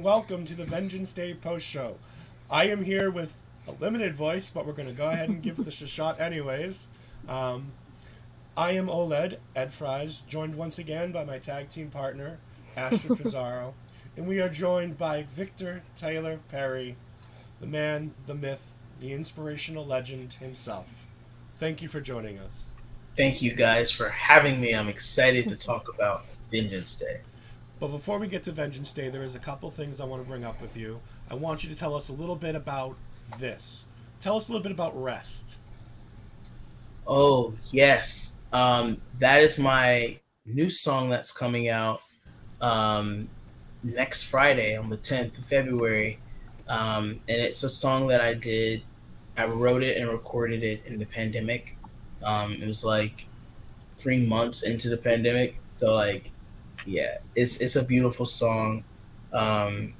and welcome to the Vengeance Day post show. I am here with a limited voice, but we're going to go ahead and give this a shot anyways. Um, I am OL'Ed Fries, joined once again by my tag team partner, Astrid Pizarro, and we are joined by Victor Taylor Perry, the man, the myth, the inspirational legend himself. Thank you for joining us. Thank you guys for having me. I'm excited to talk about Vengeance Day. But before we get to Vengeance Day, there is a couple things I want to bring up with you. I want you to tell us a little bit about this. Tell us a little bit about Rest. Oh, yes. That is my new song that's coming out um, next Friday on the 10th of February. And it's a song that I did. I wrote it and recorded it in the pandemic. It was like 3 months into the pandemic. So, like, yeah, it's a beautiful song. Um,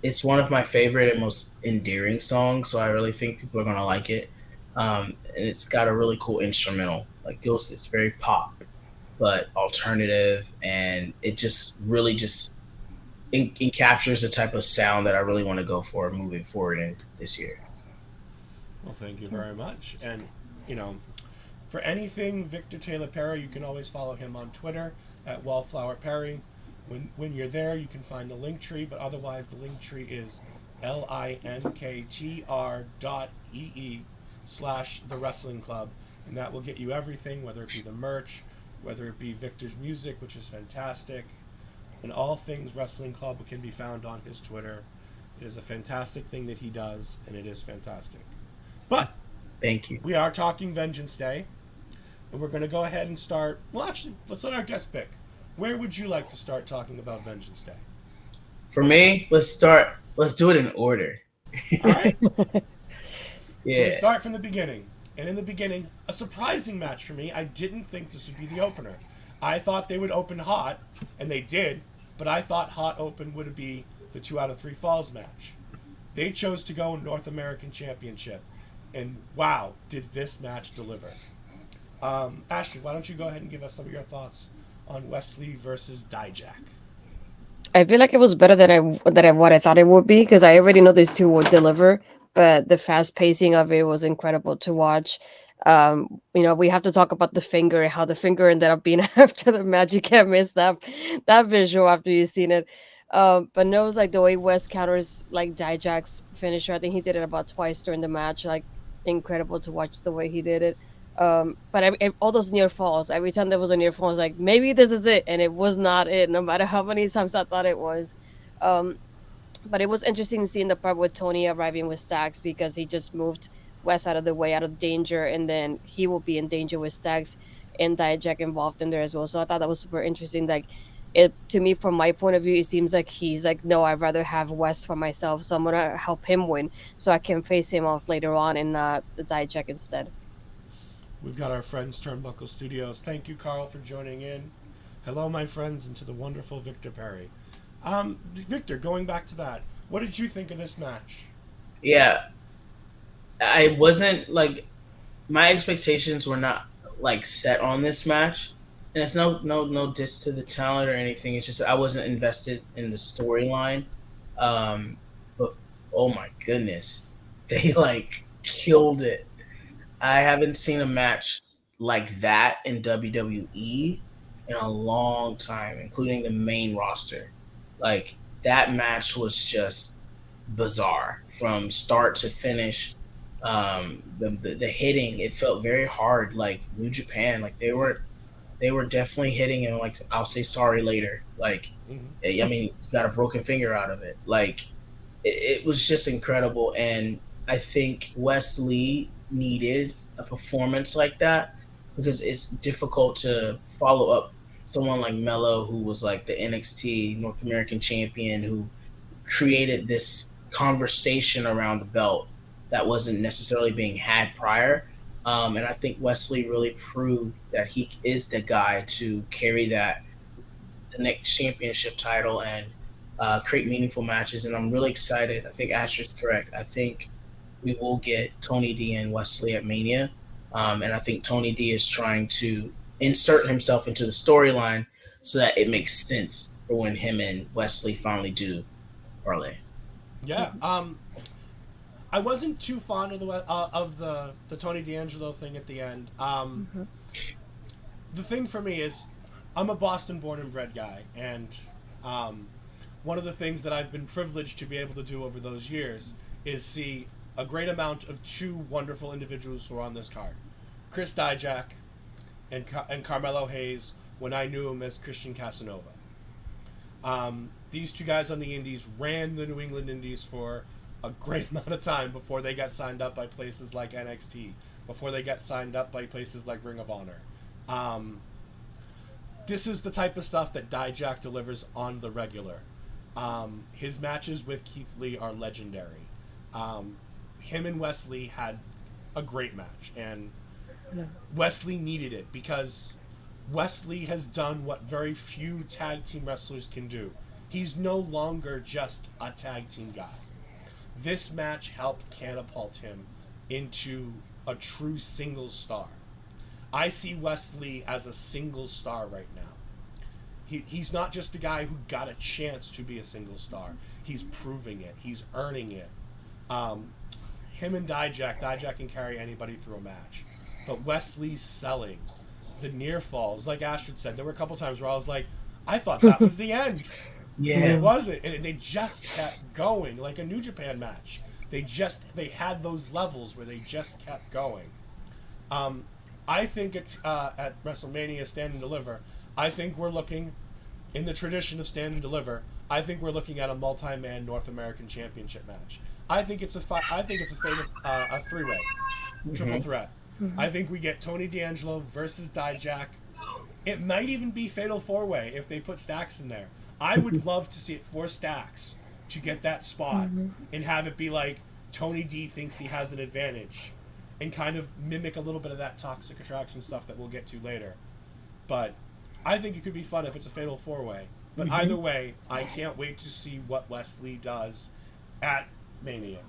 it's one of my favorite and most endearing songs, so I really think people are gonna like it. And it's got a really cool instrumental. Like it's very pop, but alternative, and it just really just captures the type of sound that I really want to go for moving forward in this year. Well, thank you very much. And, you know, for anything Victor Taylor Perry, you can always follow him on Twitter at Wallflower Perry. When you're there, you can find the link tree, but otherwise the link tree is linktr.ee/the wrestling club, and that will get you everything, whether it be the merch, whether it be Victor's music, which is fantastic, and all things wrestling club can be found on his Twitter. It is a fantastic thing that he does, and it is fantastic. But Thank you. we are talking Vengeance Day, and we're going to go ahead and start. Well, actually, let's let our guest pick. Where would you like to start talking about Vengeance Day? For me, let's start. Let's do it in order. All right. So we Yeah. start from the beginning. And in the beginning, a surprising match for me. I didn't think this would be the opener. I thought they would open hot, and they did, but I thought hot open would be the 2 out of 3 falls match. They chose to go North American Championship, and wow, did this match deliver. Astrid, why don't you go ahead and give us some of your thoughts on Wesley versus Dijak? I feel like it was better than what I thought it would be because I already know these two would deliver, but the fast pacing of it was incredible to watch. We have to talk about the finger and how the finger ended up being after the match. You can't miss that visual after you've seen it. But no, it's like the way West counters like Dijak's finisher. I think he did it about twice during the match. Like incredible to watch the way he did it. But all those near falls, every time there was a near fall, I was like, maybe this is it, and it was not it. No matter how many times I thought it was, um, but it was interesting seeing the part with Tony arriving with Stacks because he just moved West out of the way, out of danger, and then he will be in danger with Stacks and Dijak involved in there as well. So I thought that was super interesting. Like it to me, from my point of view, it seems like he's like, no, I'd rather have West for myself, so I'm gonna help him win so I can face him off later on and not the Dijak instead. We've got our friends Turnbuckle Studios. Thank you, Carl, for joining in. Hello, my friends, and to the wonderful Victor Perry. Victor, going back to that, what did you think of this match? Yeah. I wasn't like my expectations were not like set on this match, and it's no diss to the talent or anything. It's just I wasn't invested in the storyline. But oh my goodness, they like killed it. I haven't seen a match like that in WWE in a long time, including the main roster. Like that match was just bizarre from start to finish. The hitting, it felt very hard, like New Japan. Like they were definitely hitting, and like I'll say sorry later. Like Mm-hmm. I mean, you got a broken finger out of it. Like it was just incredible, and I think Wesley needed a performance like that because it's difficult to follow up someone like Mello, who was like the NXT North American champion, who created this conversation around the belt that wasn't necessarily being had prior. And I think Wesley really proved that he is the guy to carry the next championship title and create meaningful matches. And I'm really excited. I think Asher's correct. I think we will get Tony D and Wesley at Mania. And I think Tony D is trying to insert himself into the storyline so that it makes sense for when him and Wesley finally do parlay. Yeah. I wasn't too fond of the Tony D'Angelo thing at the end. The thing for me is, I'm a Boston born and bred guy, and one of the things that I've been privileged to be able to do over those years is see a great amount of two wonderful individuals who are on this card. Chris Dijak and Carmelo Hayes, when I knew him as Christian Casanova. These two guys on the Indies ran the New England Indies for a great amount of time before they got signed up by places like NXT, before they got signed up by places like Ring of Honor. This is the type of stuff that Dijak delivers on the regular. His matches with Keith Lee are legendary. Him and Wesley had a great match, and Wesley needed it because Wesley has done what very few tag team wrestlers can do. He's no longer just a tag team guy. This match helped catapult him into a true single star. I see Wesley as a single star right now. He's not just a guy who got a chance to be a single star. He's proving it. He's earning it. Him and Dijak can carry anybody through a match. But Wesley's selling. The near falls, like Astrid said, there were a couple times where I was like, I thought that was the end. Yeah. And it wasn't. And they just kept going, like a New Japan match. They had those levels where they just kept going. I think at WrestleMania Stand and Deliver, I think we're looking, in the tradition of Stand and Deliver, I think we're looking at a multi-man North American Championship match. I think it's a three-way, triple threat. I think we get Tony D'Angelo versus Dijak. It might even be fatal four-way if they put Stacks in there. I would love to see it for Stacks to get that spot and have it be like Tony D thinks he has an advantage and kind of mimic a little bit of that toxic attraction stuff that we'll get to later. But I think it could be fun if it's a fatal four-way. But either way, I can't wait to see what Wesley does at Mania.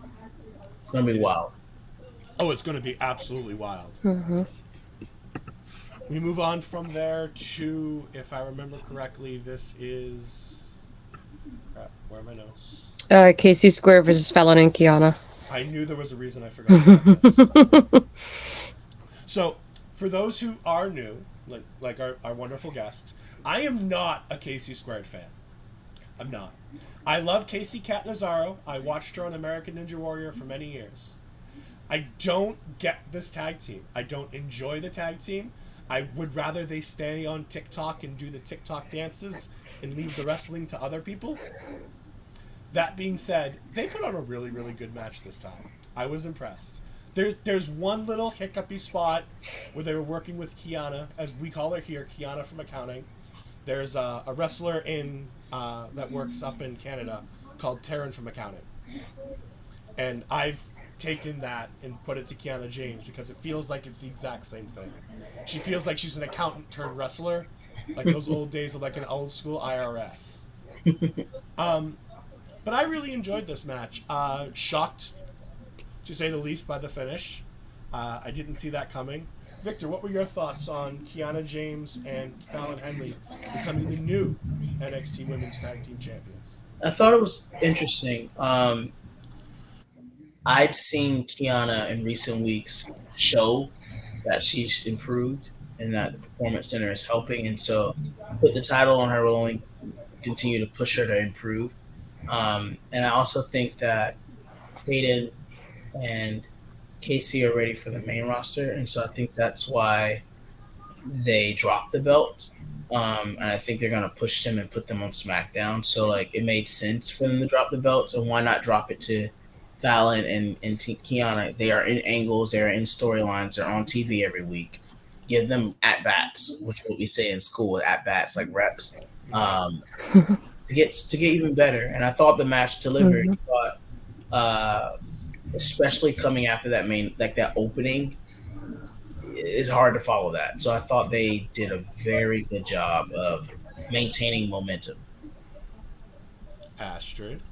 It's going to be wild. Oh, it's going to be absolutely wild. We move on from there to, if I remember correctly, this is... Crap, where are my notes? KC Square versus Fallon and Kiana. I knew there was a reason I forgot about this. So, for those who are new, like our wonderful guest, I am not a KC Squared fan. I'm not. I love Casey Catanzaro. I watched her on American Ninja Warrior for many years. I don't get this tag team. I don't enjoy the tag team. I would rather they stay on TikTok and do the TikTok dances and leave the wrestling to other people. That being said, they put on a really, really good match this time. I was impressed. There's one little hiccupy spot where they were working with Kiana, as we call her here, Kiana from accounting. There's a wrestler that works up in Canada called Taryn from accounting. And I've taken that and put it to Kiana James because it feels like it's the exact same thing. She feels like she's an accountant turned wrestler, like those old days of like an old school IRS. But I really enjoyed this match. Shocked, to say the least, by the finish. I didn't see that coming. Victor, what were your thoughts on Kiana James and Fallon Henley becoming the new NXT Women's Tag Team Champions? I thought it was interesting. I'd seen Kiana in recent weeks show that she's improved and that the Performance Center is helping. And so put the title on her will only continue to push her to improve. And I also think that Hayden and Casey are ready for the main roster. And so I think that's why they dropped the belts. And I think they're going to push them and put them on SmackDown. So like it made sense for them to drop the belts. And why not drop it to Fallon and Kiana? They are in angles, they are in storylines, they're on TV every week. Give them at bats, which is what we say in school, at bats, like reps, to get even better. And I thought the match delivered. But especially coming after that that opening, it's hard to follow that. So I thought they did a very good job of maintaining momentum. Astrid.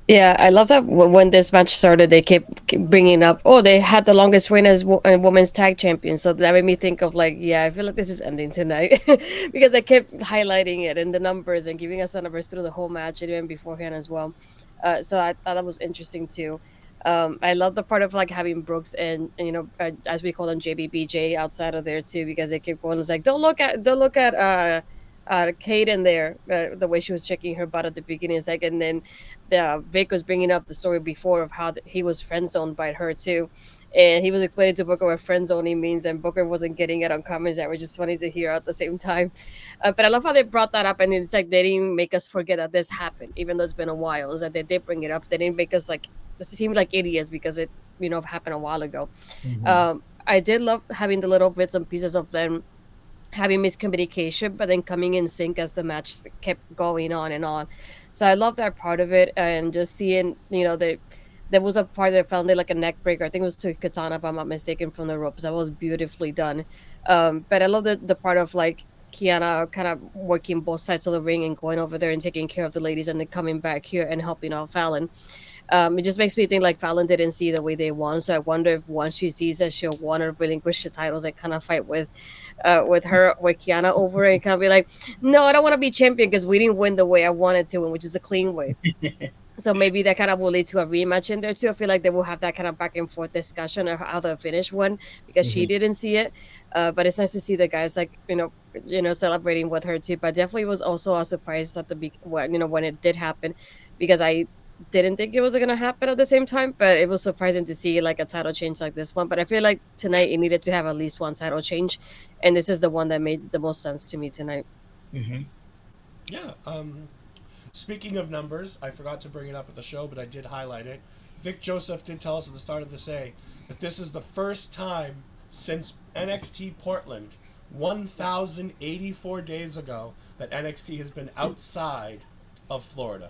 Yeah, I love that when this match started, they kept bringing up, oh, they had the longest reign as women's tag champion. So that made me think of like, yeah, I feel like this is ending tonight because they kept highlighting it and the numbers and giving us the numbers through the whole match and even beforehand as well. So I thought that was interesting too. I love the part of like having Brooks and as we call them JBBJ outside of there too because they kept going. It's like don't look at Kate in there, the way she was checking her butt at the beginning. It's like, and then Vic was bringing up the story before of how he was friend zoned by her too, and he was explaining to Booker what friend zoning means, and Booker wasn't getting it on comments that were just funny to hear at the same time. But I love how they brought that up, and it's like they didn't make us forget that this happened, even though it's been a while. It's like they did bring it up. They didn't make us like just seem like idiots because it happened a while ago. I did love having the little bits and pieces of them having miscommunication, but then coming in sync as the match kept going on and on. So I love that part of it, and just seeing, there was a part that found it like a neck breaker. I think it was to Katana, if I'm not mistaken, from the ropes. That was beautifully done. But I love the part of like Kiana kind of working both sides of the ring and going over there and taking care of the ladies, and then coming back here and helping out Fallon. It just makes me think like Fallon didn't see the way they won, so I wonder if once she sees that she'll want to relinquish the titles and kind of fight with her with Kiana over it and kind of be like, no, I don't want to be champion because we didn't win the way I wanted to, and which is a clean way. So maybe that kind of will lead to a rematch in there too. I feel like they will have that kind of back and forth discussion of how the finish one because she didn't see it. But it's nice to see the guys like celebrating with her too. But definitely was also a surprise at when it did happen because I didn't think it was going to happen at the same time. But it was surprising to see like a title change like this one. But I feel like tonight it needed to have at least one title change, and this is the one that made the most sense to me tonight. Yeah. Speaking of numbers, I forgot to bring it up at the show, but I did highlight it. Vic Joseph did tell us at the start of the say that this is the first time since NXT Portland, 1,084 days ago, that NXT has been outside of Florida.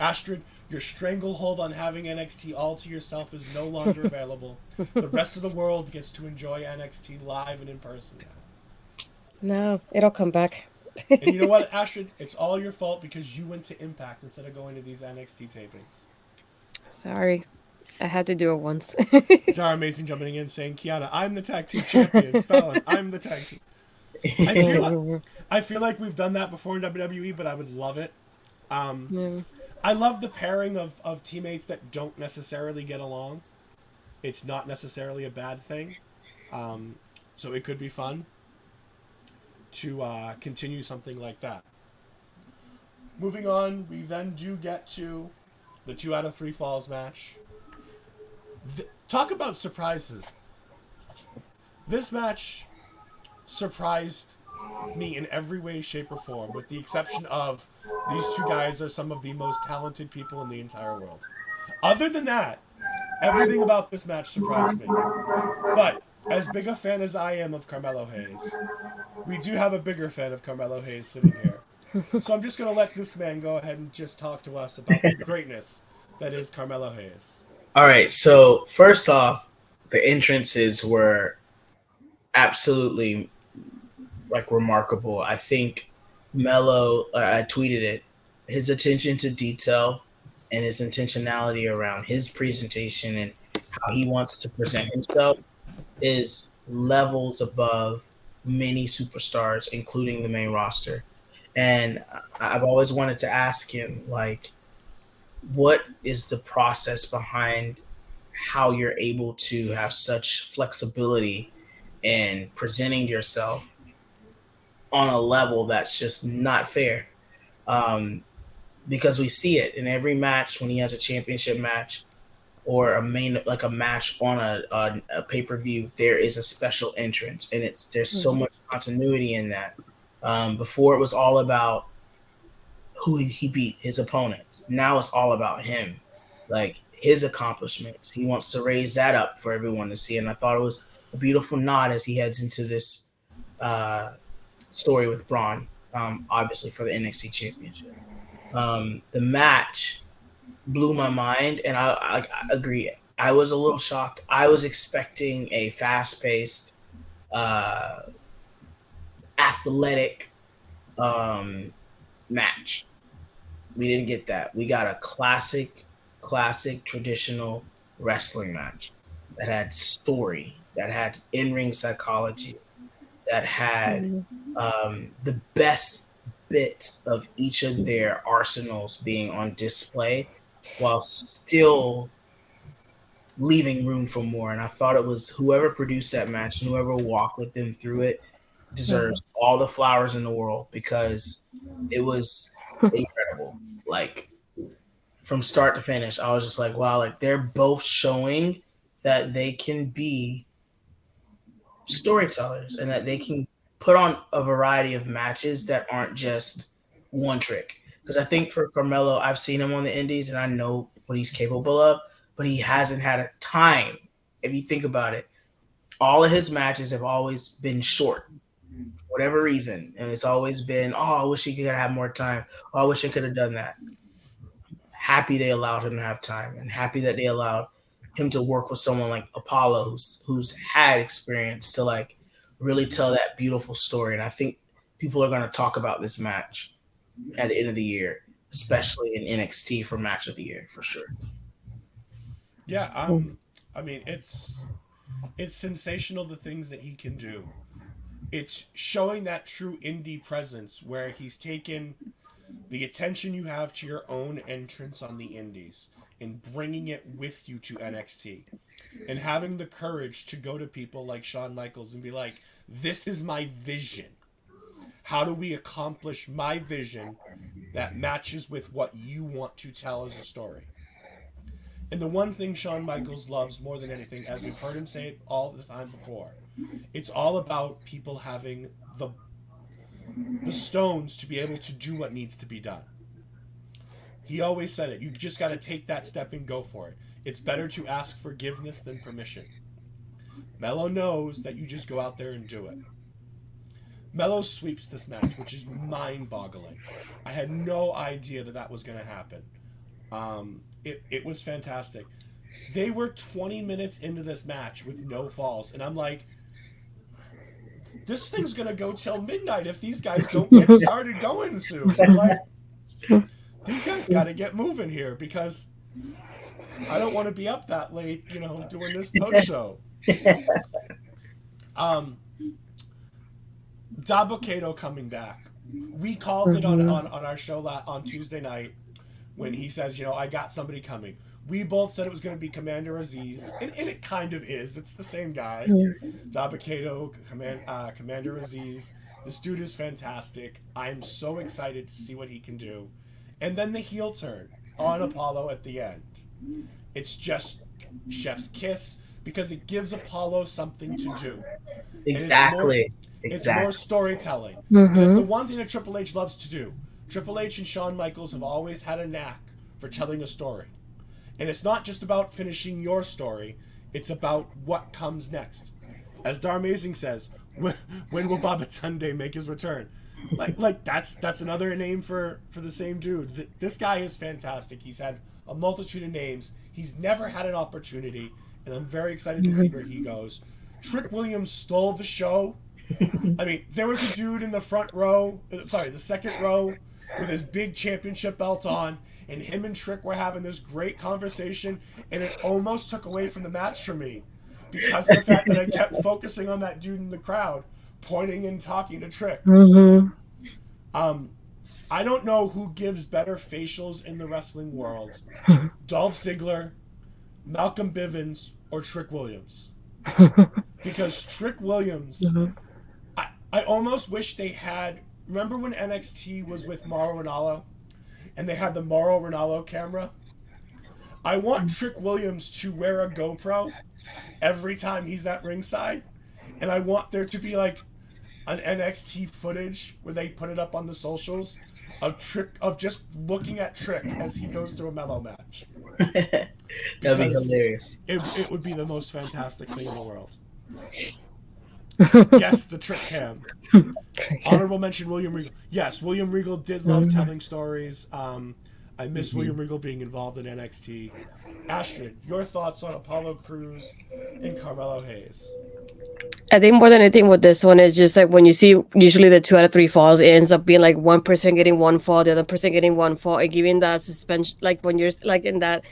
Astrid, your stranglehold on having NXT all to yourself is no longer available. The rest of the world gets to enjoy NXT live and in person now. No, it'll come back. And you know what, Astrid? It's all your fault because you went to Impact instead of going to these NXT tapings. Sorry. I had to do it once. Dara Mason jumping in saying, Kiana, I'm the tag team champions. Fallon, I'm the tag team. I feel like we've done that before in WWE, but I would love it. I love the pairing of teammates that don't necessarily get along. It's not necessarily a bad thing. So it could be fun to continue something like that. Moving on, we then do get to the 2 out of 3 falls match. Talk about surprises. This match surprised me in every way, shape, or form, with the exception of these two guys are some of the most talented people in the entire world. Other than that, everything about this match surprised me. But as big a fan as I am of Carmelo Hayes, we do have a bigger fan of Carmelo Hayes sitting here. So I'm just going to let this man go ahead and just talk to us about the greatness that is Carmelo Hayes. All right. So first off, the entrances were absolutely like remarkable. I think Melo, I tweeted it, his attention to detail and his intentionality around his presentation and how he wants to present himself is levels above many superstars, including the main roster. And I've always wanted to ask him, like, what is the process behind how you're able to have such flexibility in presenting yourself on a level that's just not fair? Because we see it in every match when he has a championship match or a match on a pay-per-view. There is a special entrance, and there's so much continuity in that. Before it was all about who he beat, his opponents. Now it's all about him, like his accomplishments. He wants to raise that up for everyone to see, and I thought it was a beautiful nod as he heads into this story with Braun, obviously for the NXT Championship. The match blew my mind, and I agree. I was a little shocked. I was expecting a fast-paced, athletic match. We didn't get that. We got a classic classic traditional wrestling match that had story, that had in-ring psychology, that had the best bits of each of their arsenals being on display while still leaving room for more. And I thought it was whoever produced that match and whoever walked with them through it deserves all the flowers in the world because it was incredible. Like from start to finish, I was just like, wow, like they're both showing that they can be storytellers and that they can put on a variety of matches that aren't just one trick. Because I think for Carmelo, I've seen him on the Indies and I know what he's capable of, but he hasn't had a time. If you think about it, all of his matches have always been short, for whatever reason, and it's always been, oh, I wish he could have more time. Oh, I wish I could have done that. Happy they allowed him to have time, and happy that they allowed him to work with someone like Apollo, who's had experience to like really tell that beautiful story. And I think people are going to talk about this match at the end of the year, especially in NXT for match of the year for sure. Yeah, I mean, it's sensational the things that he can do. It's showing that true indie presence where he's taken the attention you have to your own entrance on the indies and bringing it with you to NXT and having the courage to go to people like Shawn Michaels and be like, this is my vision. How do we accomplish my vision that matches with what you want to tell as a story? And the one thing Shawn Michaels loves more than anything, as we've heard him say it all the time before, it's all about people having the stones to be able to do what needs to be done. He always said it. You just got to take that step and go for it. It's better to ask forgiveness than permission. Melo knows that you just go out there and do it. Melo sweeps this match, which is mind-boggling. I had no idea that was going to happen. It was fantastic. They were 20 minutes into this match with no falls, and I'm like, this thing's going to go till midnight if these guys don't get started going soon. I'm like, these guys got to get moving here because I don't want to be up that late, doing this post show. Dabba-Kato coming back. We called it on our show on Tuesday night when he says, I got somebody coming. We both said it was going to be Commander Aziz, and it kind of is. It's the same guy. Dabba-Kato, Commander Aziz. This dude is fantastic. I'm so excited to see what he can do. And then the heel turn on Apollo at the end. It's just chef's kiss because it gives Apollo something to do. Exactly. It's more storytelling. And it's the one thing that Triple H loves to do. Triple H and Shawn Michaels have always had a knack for telling a story. And it's not just about finishing your story. It's about what comes next. As Darmazing says, when will Baba Tunde make his return? Like that's another name for the same dude. This guy is fantastic. He's had a multitude of names. He's never had an opportunity, and I'm very excited to see where he goes. Trick Williams stole the show. I mean, there was a dude in the the second row, with his big championship belt on, and him and Trick were having this great conversation, and it almost took away from the match for me because of the fact that I kept focusing on that dude in the crowd, pointing and talking to Trick. I don't know who gives better facials in the wrestling world, Dolph Ziggler, Malcolm Bivens, or Trick Williams. Because Trick Williams, I almost wish they had. Remember when NXT was with Mauro Ranallo, and they had the Mauro Ranallo camera? I want Trick Williams to wear a GoPro every time he's at ringside, and I want there to be like an NXT footage where they put it up on the socials of just looking at Trick as he goes through a Melo match. That'd be hilarious. It would be the most fantastic thing in the world. Yes, the Trick cam. Honorable mention, William Regal. Yes, William Regal did love telling stories. I miss William Regal being involved in NXT. Astrid, your thoughts on Apollo Crews and Carmelo Hayes? I think more than anything with this one is just like when you see usually the 2 out of 3 falls, it ends up being like one person getting one fall, the other person getting one fall, and giving that suspension, like when you're like in that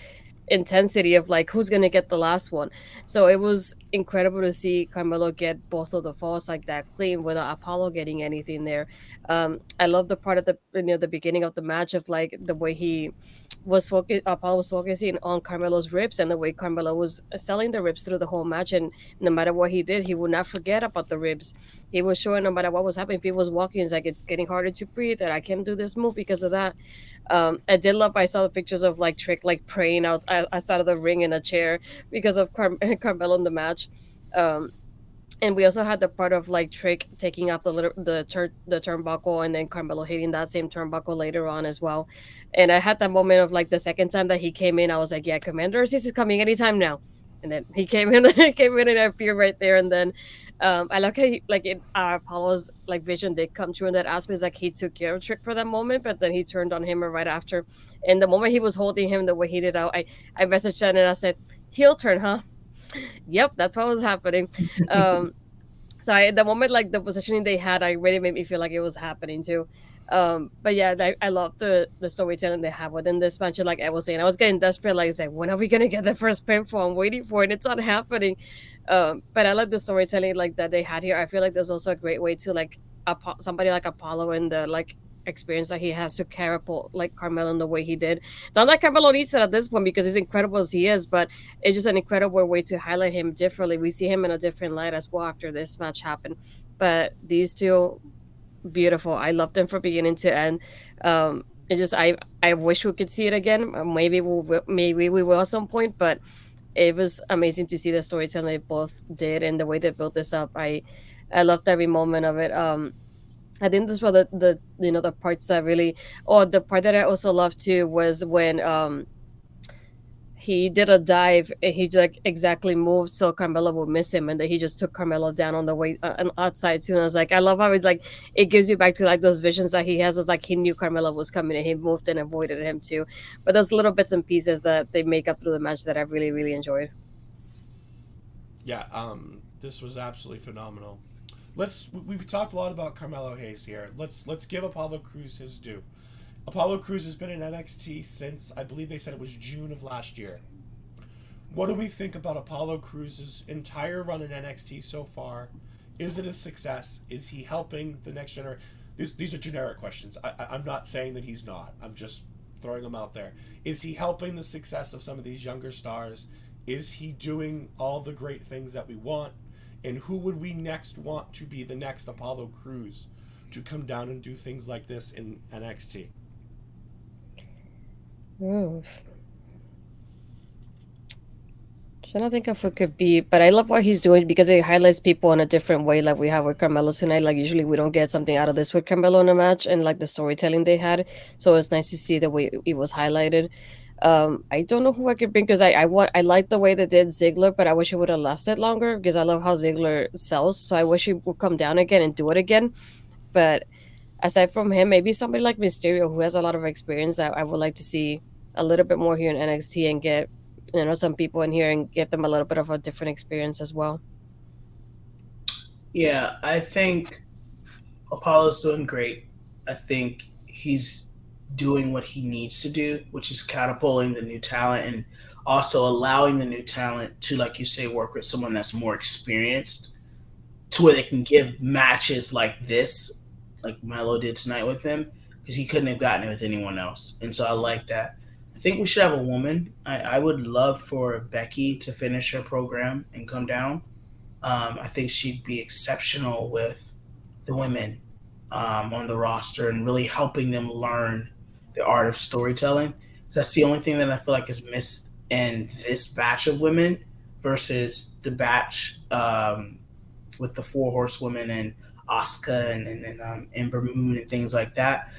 intensity of like who's gonna get the last one. So it was incredible to see Carmelo get both of the falls like that clean without Apollo getting anything there. I love the part at the the beginning of the match of like the way he was Apollo was focusing on Carmelo's ribs and the way Carmelo was selling the ribs through the whole match, and no matter what he did, he would not forget about the ribs. He was showing no matter what was happening. If he was walking, it's like it's getting harder to breathe, and I can't do this move because of that. I did love. I saw the pictures of like Trick like praying outside of the ring in a chair because of Carmelo in the match. Um, and we also had the part of like Trick taking off the turnbuckle and then Carmelo hitting that same turnbuckle later on as well. And I had that moment of like the second time that he came in, I was like, yeah, Commander Aziz is coming anytime now. And then he came in, came in and appeared right there. And then I like how like Apollo's like vision did come true in that aspect. Like he took care of Trick for that moment, but then he turned on him right after. And the moment he was holding him the way he did out, I messaged him and I said, heel turn, huh? Yep, that's what was happening. So the moment like the positioning they had, I really made me feel like it was happening too. But yeah, I love the storytelling they have within this match. Like I was saying, I was getting desperate. Like, it's like, when are we gonna get the first pinfall? I'm waiting for it. It's not happening. But I like the storytelling like that they had here. I feel like there's also a great way to like somebody like Apollo and the like experience that he has to carry like Carmelo in the way he did. Not that Carmelo needs it at this point because he's incredible as he is, but it's just an incredible way to highlight him differently. We see him in a different light as well after this match happened. But these two, beautiful. I loved them from beginning to end. It just I wish we could see it again. Maybe we will at some point, but it was amazing to see the storytelling they both did and the way they built this up. I loved every moment of it. I think this was the the parts that really, or the part that I also loved too was when he did a dive and he like exactly moved so Carmelo would miss him, and then he just took Carmelo down on the way outside too. And I was like, I love how it gives you back to like those visions that he has. It's like he knew Carmelo was coming and he moved and avoided him too. But those little bits and pieces that they make up through the match that I really really enjoyed. Yeah, this was absolutely phenomenal. We've talked a lot about Carmelo Hayes here. Let's give Apollo Crews his due. Apollo Crews has been in NXT since, I believe they said it was June of last year. What do we think about Apollo Crews' entire run in NXT so far? Is it a success? Is he helping the next generation? These are generic questions. I'm not saying that he's not. I'm just throwing them out there. Is he helping the success of some of these younger stars? Is he doing all the great things that we want? And who would we next want to be the next Apollo Crews to come down and do things like this in NXT? Ooh. Trying to think of who could be, but I love what he's doing because it highlights people in a different way, like we have with Carmelo tonight. Like usually we don't get something out of this with Carmelo in a match, and like the storytelling they had. So it's nice to see the way it was highlighted. I don't know who I could bring because I like the way they did Ziggler, but I wish it would have lasted longer because I love how Ziggler sells. So I wish he would come down again and do it again. But aside from him, maybe somebody like Mysterio who has a lot of experience. I would like to see a little bit more here in NXT and get some people in here and give them a little bit of a different experience as well. Yeah, I think Apollo's doing great. I think he's doing what he needs to do, which is catapulting the new talent and also allowing the new talent to, like you say, work with someone that's more experienced to where they can give matches like this, like Melo did tonight with him, because he couldn't have gotten it with anyone else. And so I like that. I think we should have a woman. I would love for Becky to finish her program and come down. I think she'd be exceptional with the women on the roster and really helping them learn the art of storytelling. So that's the only thing that I feel like is missed in this batch of women versus the batch with the Four Horsewomen and Asuka and Ember Moon and things like that.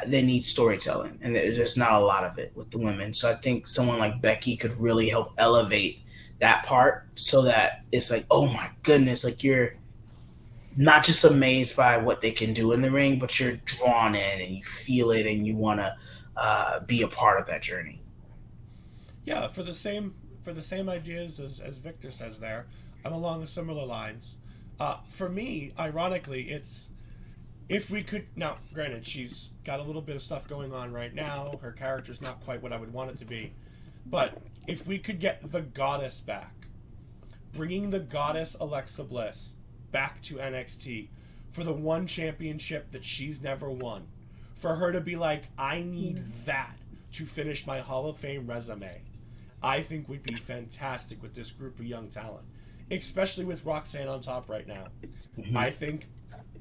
They need storytelling, and there's just not a lot of it with the women. So I think someone like Becky could really help elevate that part so that it's like, oh my goodness, like you're not just amazed by what they can do in the ring, but you're drawn in and you feel it and you want to be a part of that journey. Yeah, for the same ideas as Victor says there, I'm along the similar lines. For me, ironically, it's if we could now. Granted, she's got a little bit of stuff going on right now. Her character's not quite what I would want it to be. But if we could get the goddess back, bringing the goddess Alexa Bliss back to NXT for the one championship that she's never won, for her to be like, I need that to finish my Hall of Fame resume, I think would be fantastic with this group of young talent, especially with Roxanne on top right now. Mm-hmm. I think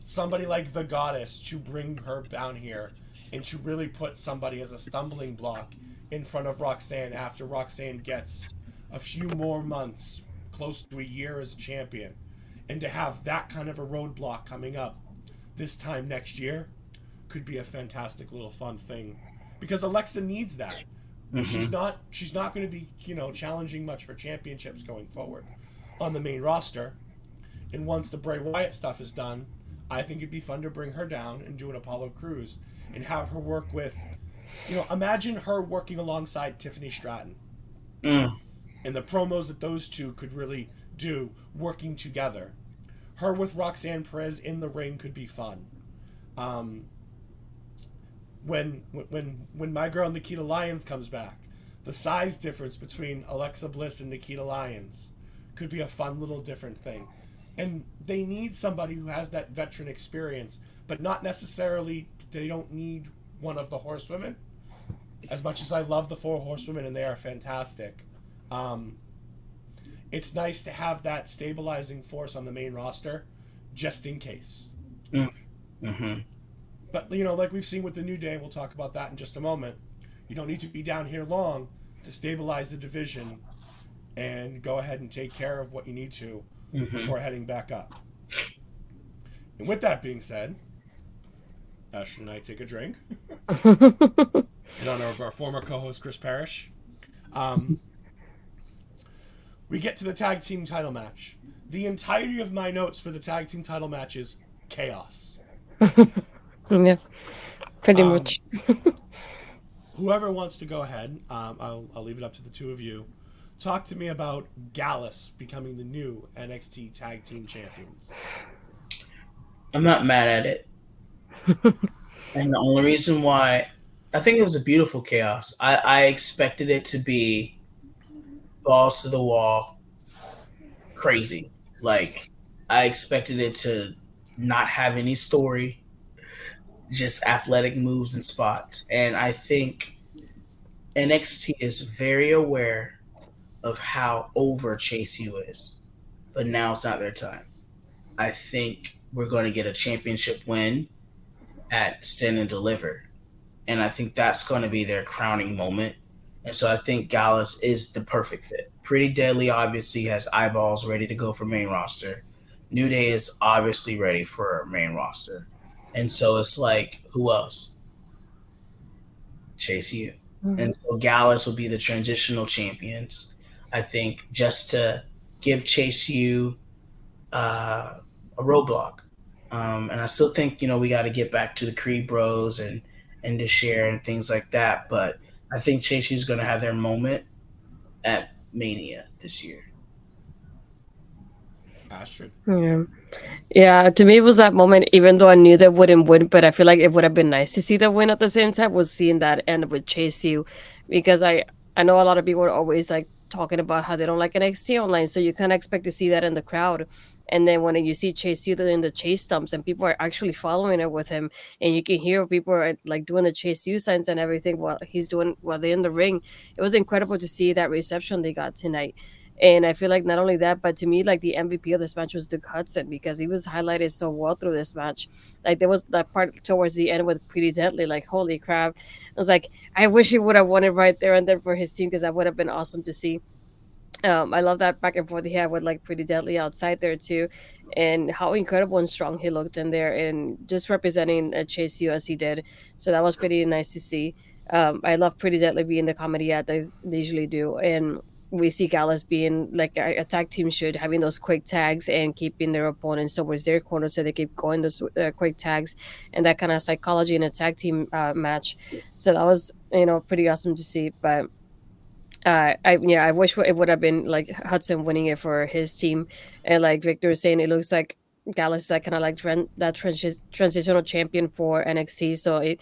somebody like the goddess, to bring her down here and to really put somebody as a stumbling block in front of Roxanne after Roxanne gets a few more months, close to a year as a champion, and to have that kind of a roadblock coming up this time next year could be a fantastic little fun thing, because Alexa needs that. Mm-hmm. She's not going to be, challenging much for championships going forward on the main roster. And once the Bray Wyatt stuff is done, I think it'd be fun to bring her down and do an Apollo Crews and have her work with, imagine her working alongside Tiffany Stratton Mm. and the promos that those two could really do working together. Her with Roxanne Perez in the ring could be fun. Um, when my girl Nikita Lyons comes back, the size difference between Alexa Bliss and Nikita Lyons could be a fun little different thing. And they need somebody who has that veteran experience, but not necessarily, they don't need one of the horsewomen. As much as I love the four horsewomen and they are fantastic, um, it's nice to have that stabilizing force on the main roster just in case. Mm-hmm. But, like we've seen with the New Day, and we'll talk about that in just a moment, you don't need to be down here long to stabilize the division and go ahead and take care of what you need to before heading back up. And with that being said, Astrid and I take a drink in honor of our former co-host Chris Parrish. We get to the tag team title match. The entirety of my notes for the tag team title match is chaos. Yeah, pretty much. Whoever wants to go ahead, I'll leave it up to the two of you. Talk to me about Gallus becoming the new NXT Tag Team Champions. I'm not mad at it. And the only reason why, I think it was a beautiful chaos. I expected it to be balls to the wall, crazy. Like, I expected it to not have any story, just athletic moves and spots. And I think NXT is very aware of how over Chase U is, but now it's not their time. I think we're going to get a championship win at Stand and Deliver, and I think that's going to be their crowning moment. And so I think Gallus is the perfect fit. Pretty Deadly obviously has eyeballs ready to go for main roster. New Day is obviously ready for main roster. And so it's like, who else? Chase U. And so Gallus will be the transitional champions. I think just to give Chase U a roadblock. And I still think, we got to get back to the Creed Bros and to share and things like that. But I think Chase U's going to have their moment at Mania this year. Astrid. Yeah, to me it was that moment, even though I knew they wouldn't win, but I feel like it would have been nice to see the win at the same time, was seeing that end with Chase U, because I know a lot of people are always like talking about how they don't like NXT online, so you kind of expect to see that in the crowd. And then when you see Chase U in the chase stumps and people are actually following it with him, and you can hear people are like doing the Chase U signs and everything while they're in the ring, it was incredible to see that reception they got tonight. And I feel like not only that, but to me, like the MVP of this match was Duke Hudson, because he was highlighted so well through this match. Like there was that part towards the end with Pretty Deadly, like holy crap! I was like, I wish he would have won it right there and then for his team, because that would have been awesome to see. I love that back and forth he had with like Pretty Deadly outside there too, and how incredible and strong he looked in there, and just representing Chase U as he did. So that was pretty nice to see. I love Pretty Deadly being the comedy act they usually do, and we see Gallus being like a tag team should, having those quick tags and keeping their opponents towards their corner so they keep going those quick tags, and that kind of psychology in a tag team match. So that was pretty awesome to see. But I wish it would have been like Hudson winning it for his team, and like Victor was saying, it looks like Gallus is like kind of like transitional champion for NXT. So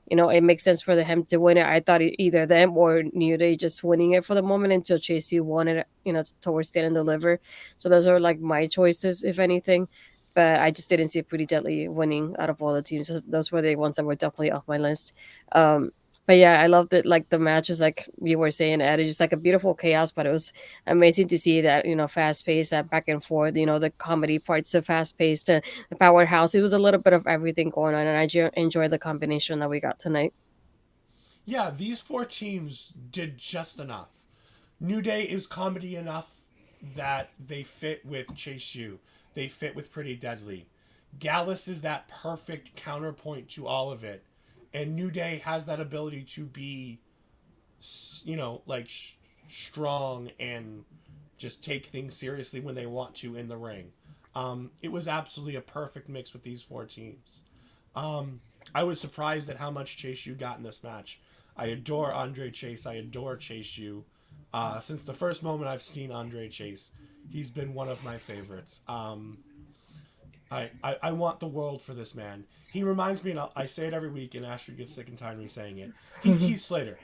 it makes sense for him to win it. I thought either them or New Day just winning it for the moment until Chase U won it, towards Stand and Deliver. So those are like my choices, if anything. But I just didn't see Pretty Deadly winning out of all the teams. So those were the ones that were definitely off my list. But yeah, I loved it. Like the match was like you were saying, Ed, it's just like a beautiful chaos. But it was amazing to see that fast paced, that back and forth. The comedy parts, the fast paced, the powerhouse. It was a little bit of everything going on, and I enjoyed the combination that we got tonight. Yeah, these four teams did just enough. New Day is comedy enough that they fit with Chase U. They fit with Pretty Deadly. Gallus is that perfect counterpoint to all of it. And New Day has that ability to be, strong and just take things seriously when they want to in the ring. It was absolutely a perfect mix with these four teams. I was surprised at how much Chase U got in this match. I adore Andre Chase. I adore Chase U. Since the first moment I've seen Andre Chase, he's been one of my favorites. I want the world for this man. He reminds me, and I say it every week, and Astrid gets sick and tired of me saying it. He's Heath Slater.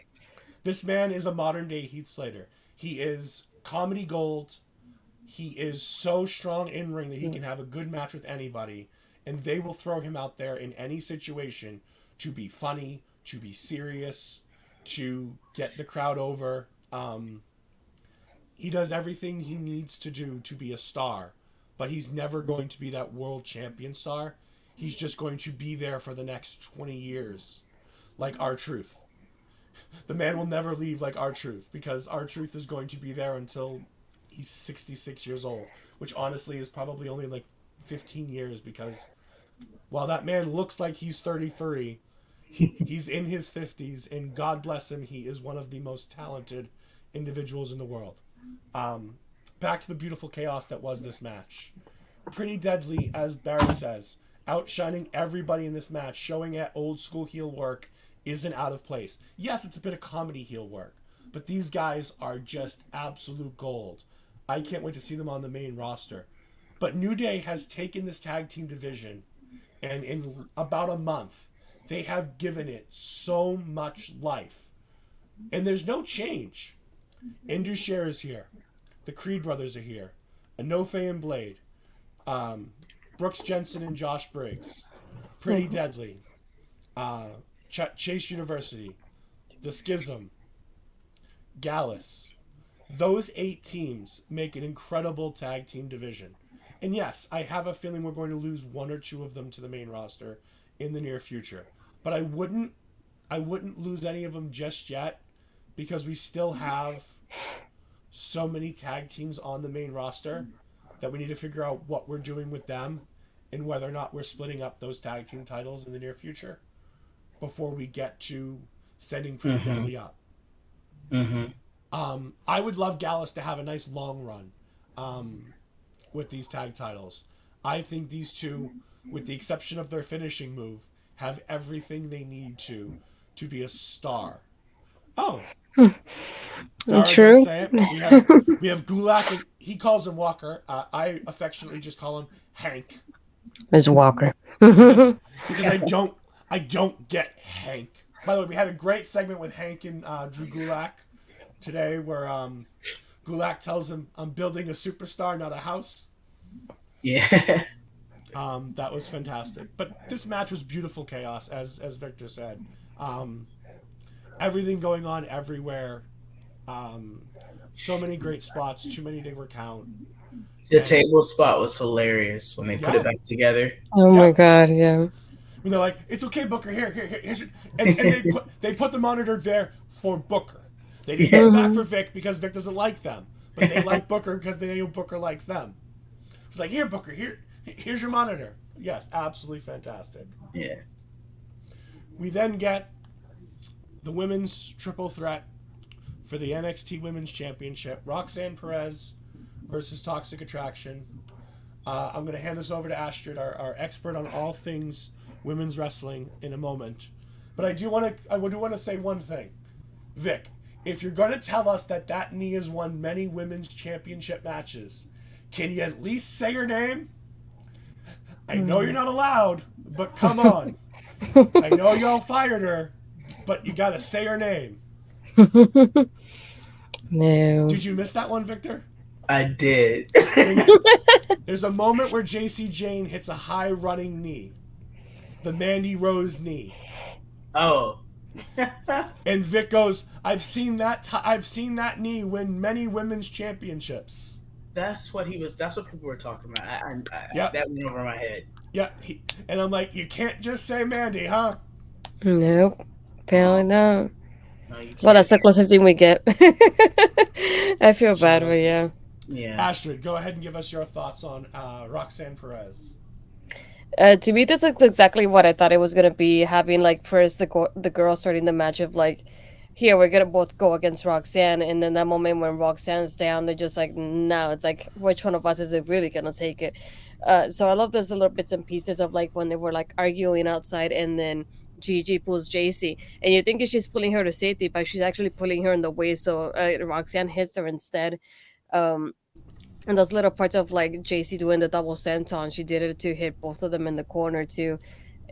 This man is a modern day Heath Slater. He is comedy gold. He is so strong in ring that he can have a good match with anybody, and they will throw him out there in any situation to be funny, to be serious, to get the crowd over. He does everything he needs to do to be a star, but he's never going to be that world champion star. He's just going to be there for the next 20 years, like R-Truth. The man will never leave like R-Truth, because R-Truth is going to be there until he's 66 years old, which honestly is probably only like 15 years, because while that man looks like he's 33, he's in his 50s, and God bless him, he is one of the most talented individuals in the world. Back to the beautiful chaos that was this match. Pretty Deadly, as Barry says, outshining everybody in this match, showing at old school heel work isn't out of place. Yes, it's a bit of comedy heel work, but these guys are just absolute gold. I can't wait to see them on the main roster. But New Day has taken this tag team division, and in about a month, they have given it so much life. And there's no change. Indus is here. The Creed brothers are here. Enofe and Blade. Brooks Jensen and Josh Briggs. Pretty Deadly. Chase University. The Schism. Gallus. Those 8 teams make an incredible tag team division. And yes, I have a feeling we're going to lose 1 or 2 of them to the main roster in the near future. But I wouldn't lose any of them just yet, because we still have so many tag teams on the main roster that we need to figure out what we're doing with them and whether or not we're splitting up those tag team titles in the near future before we get to sending Pretty Deadly up. I would love Gallus to have a nice long run with these tag titles. I think these two, with the exception of their finishing move, have everything they need to be a star. Oh, True. Say it. We have Gulak. And he calls him Walker. I affectionately just call him Hank. It's Walker. because I don't get Hank. By the way, we had a great segment with Hank and Drew Gulak today, where Gulak tells him, "I'm building a superstar, not a house." Yeah. That was fantastic. But this match was beautiful chaos, as Victor said. Everything going on everywhere. So many great spots, too many to recount. The table spot was hilarious when they put it back together. Oh my god, yeah. When they're like, "It's okay, Booker, here's your," and they put the monitor there for Booker. They didn't put it back for Vic because Vic doesn't like them, but they like Booker because they know Booker likes them. It's like, "Here, Booker, here's your monitor." Yes, absolutely fantastic. Yeah. We then get the women's triple threat for the NXT Women's Championship. Roxanne Perez versus Toxic Attraction. I'm going to hand this over to Astrid, our expert on all things women's wrestling, in a moment. But I do want to say one thing. Vic, if you're going to tell us that Nia has won many women's championship matches, can you at least say her name? I know you're not allowed, but come on. I know y'all fired her, but you gotta say her name. No. Did you miss that one, Victor? I did. There's a moment where JC Jane hits a high running knee, the Mandy Rose knee, Oh. and Vic goes, "I've seen that knee win many women's championships." That's what people were talking about. Yep. That went over my head. Yeah, and I'm like, you can't just say Mandy, huh? Nope. Apparently not. No, you can't. Well, that's the closest thing we get. I feel bad, but yeah. Yeah. Astrid, go ahead and give us your thoughts on Roxanne Perez. To me, this is exactly what I thought it was gonna be. Having like first the girl starting the match of like, here we're gonna both go against Roxanne, and then that moment when Roxanne's down, they're just like, no, it's like which one of us is it really gonna take it? So I love those little bits and pieces of like when they were like arguing outside, and then Gigi pulls JC, and you think she's pulling her to safety, but she's actually pulling her in the way, so Roxanne hits her instead. Um, and those little parts of like JC doing the double senton, she did it to hit both of them in the corner too.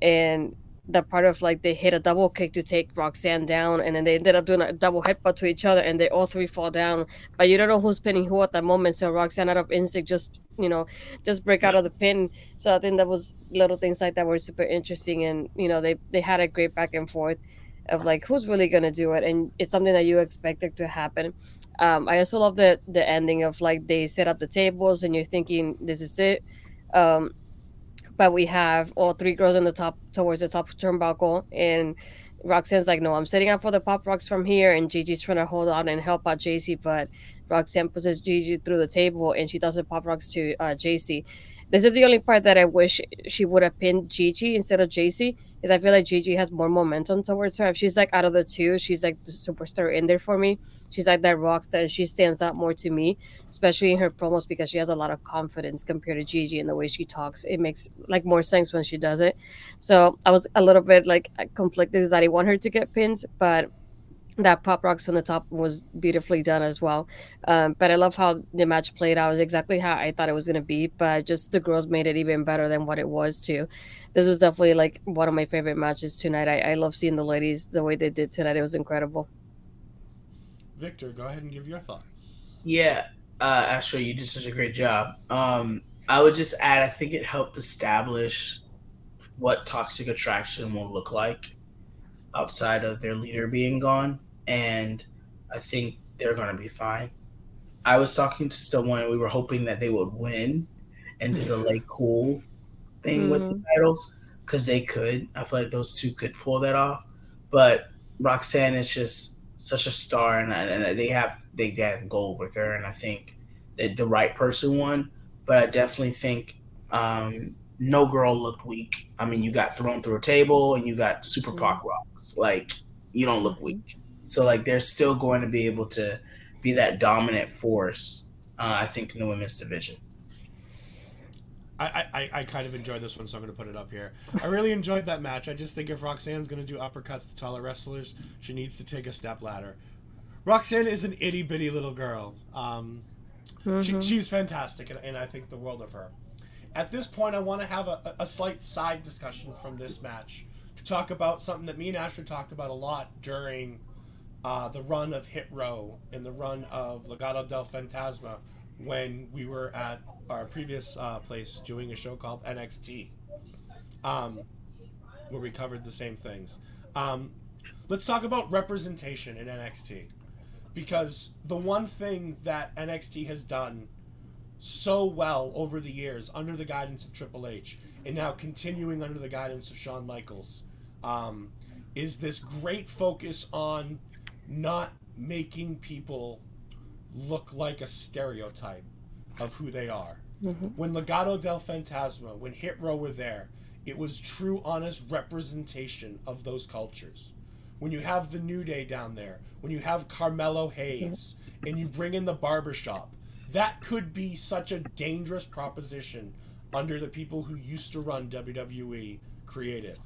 And the part of like they hit a double kick to take Roxanne down, and then they ended up doing a double headbutt to each other, and they all three fall down. But you don't know who's pinning who at that moment. So Roxanne, out of instinct, just break out of the pin. So I think that was little things like that were super interesting, and they had a great back and forth of like who's really gonna do it, and it's something that you expected to happen. I also love the ending of like they set up the tables and you're thinking this is it. Um, but we have all three girls in the top towards the top turnbuckle, and Roxanne's like, no, I'm setting up for the pop rocks from here, and Gigi's trying to hold on and help out JC, but Roxanne pushes Gigi through the table and she does the pop rocks to JC. This is the only part that I wish she would have pinned Gigi instead of JC, because I feel like Gigi has more momentum towards her. If she's like out of the two, she's like the superstar in there for me. She's like that rock star, and she stands out more to me, especially in her promos, because she has a lot of confidence compared to Gigi in the way she talks. It makes like more sense when she does it. So I was a little bit like conflicted that I want her to get pins, but that pop rocks from the top was beautifully done as well. But I love how the match played out. It was exactly how I thought it was going to be, but just the girls made it even better than what it was too. This was definitely like one of my favorite matches tonight. I love seeing the ladies the way they did tonight. It was incredible. Victor, go ahead and give your thoughts. Yeah. Astrid, you did such a great job. I would just add, I think it helped establish what Toxic Attraction will look like outside of their leader being gone, and I think they're going to be fine. I was talking to someone, and we were hoping that they would win and do the like cool thing with the titles, because they could. I feel like those two could pull that off, but Roxanne is just such a star, and they have gold with her, and I think that the right person won. But I definitely think no girl looked weak. I mean, you got thrown through a table and you got super pop rocks. Like, you don't look weak. So, like, they're still going to be able to be that dominant force, I think, in the women's division. I kind of enjoyed this one, so I'm going to put it up here. I really enjoyed that match. I just think if Roxanne's going to do uppercuts to taller wrestlers, she needs to take a step ladder. Roxanne is an itty-bitty little girl. She's fantastic, and I think the world of her. At this point, I want to have a slight side discussion from this match to talk about something that me and Astrid talked about a lot during the run of Hit Row and the run of Legado del Fantasma when we were at our previous place doing a show called NXT, where we covered the same things. Let's talk about representation in NXT, because the one thing that NXT has done so well over the years under the guidance of Triple H, and now continuing under the guidance of Shawn Michaels, is this great focus on not making people look like a stereotype of who they are. When Legado del Fantasma, when Hit Row were there, it was true, honest representation of those cultures. When you have the New Day down there, when you have Carmelo Hayes, and you bring in the Barbershop, that could be such a dangerous proposition under the people who used to run WWE creative.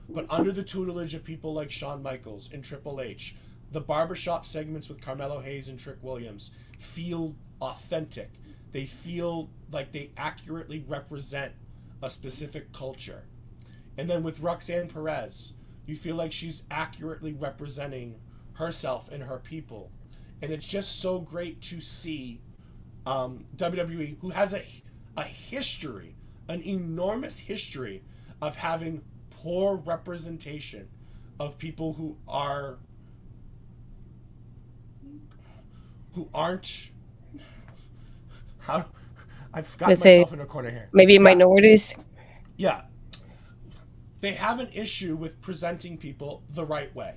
But under the tutelage of people like Shawn Michaels and Triple H, the Barbershop segments with Carmelo Hayes and Trick Williams feel authentic. They feel like they accurately represent a specific culture. And then with Roxanne Perez, You feel like she's accurately representing herself and her people. And it's just so great to see WWE, who has a history, an enormous history of having poor representation of people who aren't how I've got Let's say myself in a corner here. maybe Yeah, minorities. yeah. They have an issue with presenting people the right way.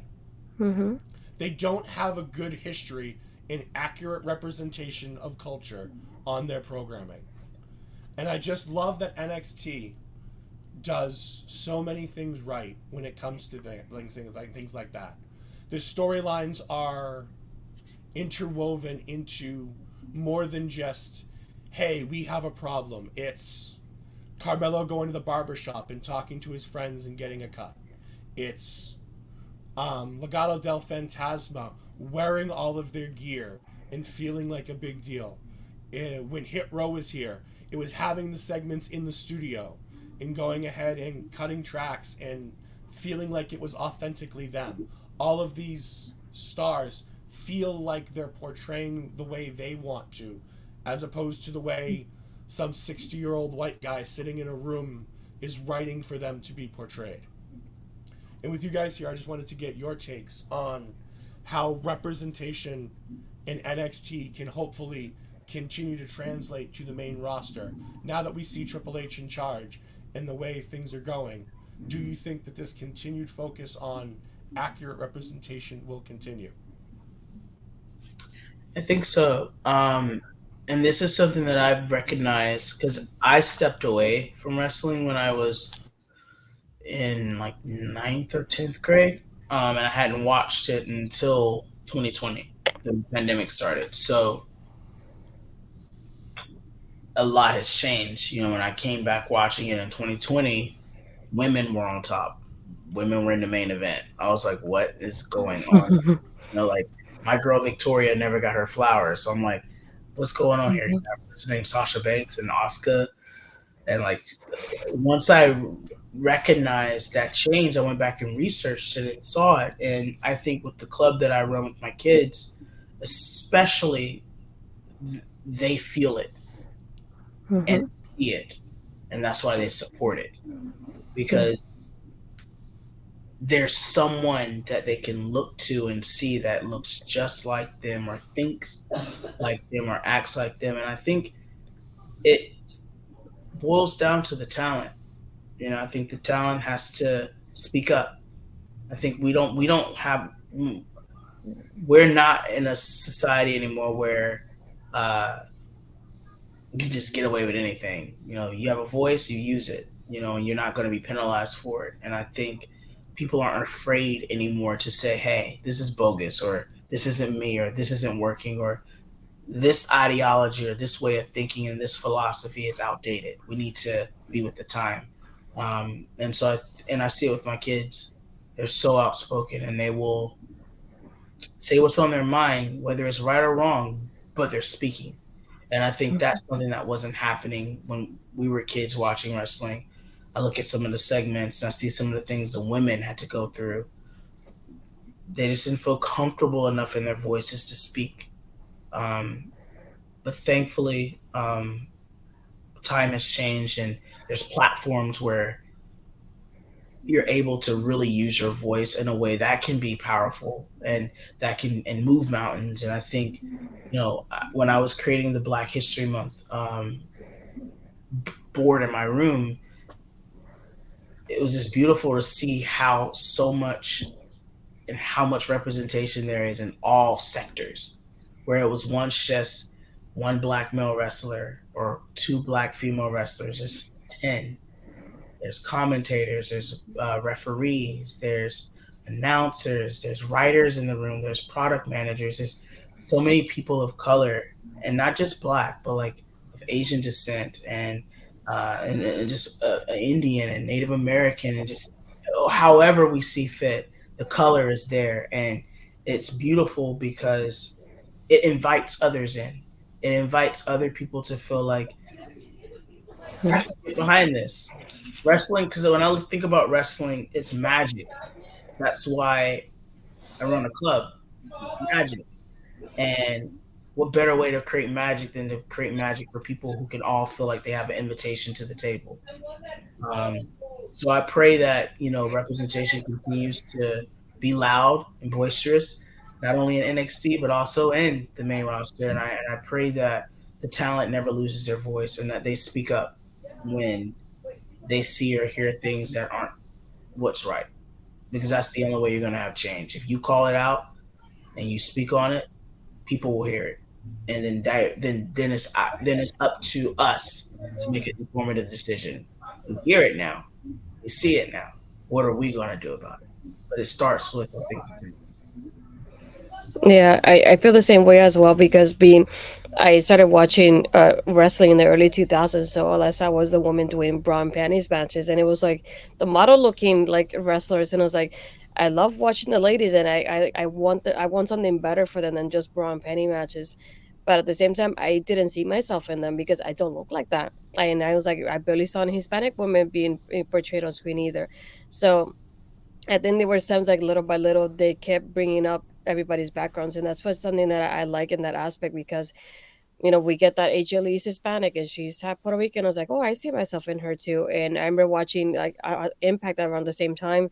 Hmm. They don't have a good history in accurate representation of culture on their programming. And I just love that NXT does so many things right when it comes to things like that. The storylines are interwoven into more than just, hey, we have a problem. It's Carmelo going to the barbershop and talking to his friends and getting a cut. It's Legado del Fantasma wearing all of their gear and feeling like a big deal. When Hit Row was here, it was having the segments in the studio and going ahead and cutting tracks and feeling like it was authentically them. All of these stars feel like they're portraying the way they want to, as opposed to the way some 60-year-old white guy sitting in a room is writing for them to be portrayed. And with you guys here, I just wanted to get your takes on how representation in NXT can hopefully continue to translate to the main roster. Now that we see Triple H in charge and the way things are going, do you think that this continued focus on accurate representation will continue? I think so. And this is something that I've recognized because I stepped away from wrestling when I was in like ninth or 10th grade. And I hadn't watched it until 2020. The pandemic started. So a lot has changed. You know, when I came back watching it in 2020, women were on top. Women were in the main event. I was like, what is going on? You know, like my girl Victoria never got her flowers. So I'm like, what's going on here? You got a person named Sasha Banks and Asuka. And like once I recognized that change, I went back and researched it and saw it. And I think with the club that I run with my kids, especially, they feel it and Hmm. see it. And that's why they support it. Because there's someone that they can look to and see that looks just like them or thinks like them or acts like them. And I think it boils down to the talent. You know, I think the talent has to speak up. I think we don't have we're not in a society anymore where uh, you just get away with anything. You know, you have a voice, you use it. You know, and you're not going to be penalized for it. And I think people aren't afraid anymore to say, "Hey, this is bogus," or "This isn't me," or "This isn't working," or "This ideology," or "This way of thinking," and "This philosophy is outdated. We need to be with the time." And so, I see it with my kids. They're so outspoken, and they will say what's on their mind, whether it's right or wrong, but they're speaking. And I think that's something that wasn't happening when we were kids watching wrestling. I look at some of the segments and I see some of the things the women had to go through. They just didn't feel comfortable enough in their voices to speak. Um, but thankfully, time has changed and there's platforms where you're able to really use your voice in a way that can be powerful and that can and move mountains. And I think, you know, when I was creating the Black History Month board in my room, it was just beautiful to see how so much and how much representation there is in all sectors. Where it was once just one black male wrestler or two black female wrestlers, just 10. There's commentators, there's referees, there's announcers, there's writers in the room, there's product managers, there's so many people of color, and not just black, but like of Asian descent and just Indian and Native American and just however we see fit, the color is there, and it's beautiful because it invites others in. It invites other people to feel like I can get behind this wrestling, because when I think about wrestling, it's magic. That's why I run a club. It's magic. And what better way to create magic than to create magic for people who can all feel like they have an invitation to the table? Um, so I pray that representation continues to be loud and boisterous, not only in NXT but also in the main roster. And I pray that the talent never loses their voice and that they speak up when they see or hear things that aren't what's right, because that's the only way you're going to have change. If you call it out and you speak on it, people will hear it, and then it's up to us to make an informative decision. We hear it now, we see it now. What are we going to do about it? But it starts with, I think, the team. Yeah, I feel the same way as well because I started watching wrestling in the early 2000s, so all I saw was the women doing bra and panties matches, and it was like the model looking like wrestlers, and I was like, I love watching the ladies, and I want something better for them than just bra and panty matches, but at the same time, I didn't see myself in them because I don't look like that, and I was like, I barely saw a Hispanic woman being portrayed on screen either, so and then there were times like little by little they kept bringing up everybody's backgrounds, and that's what's something that I like in that aspect because we get that HLE is Hispanic and she's half Puerto Rican. I was like, oh, I see myself in her too. And I remember watching like Impact around the same time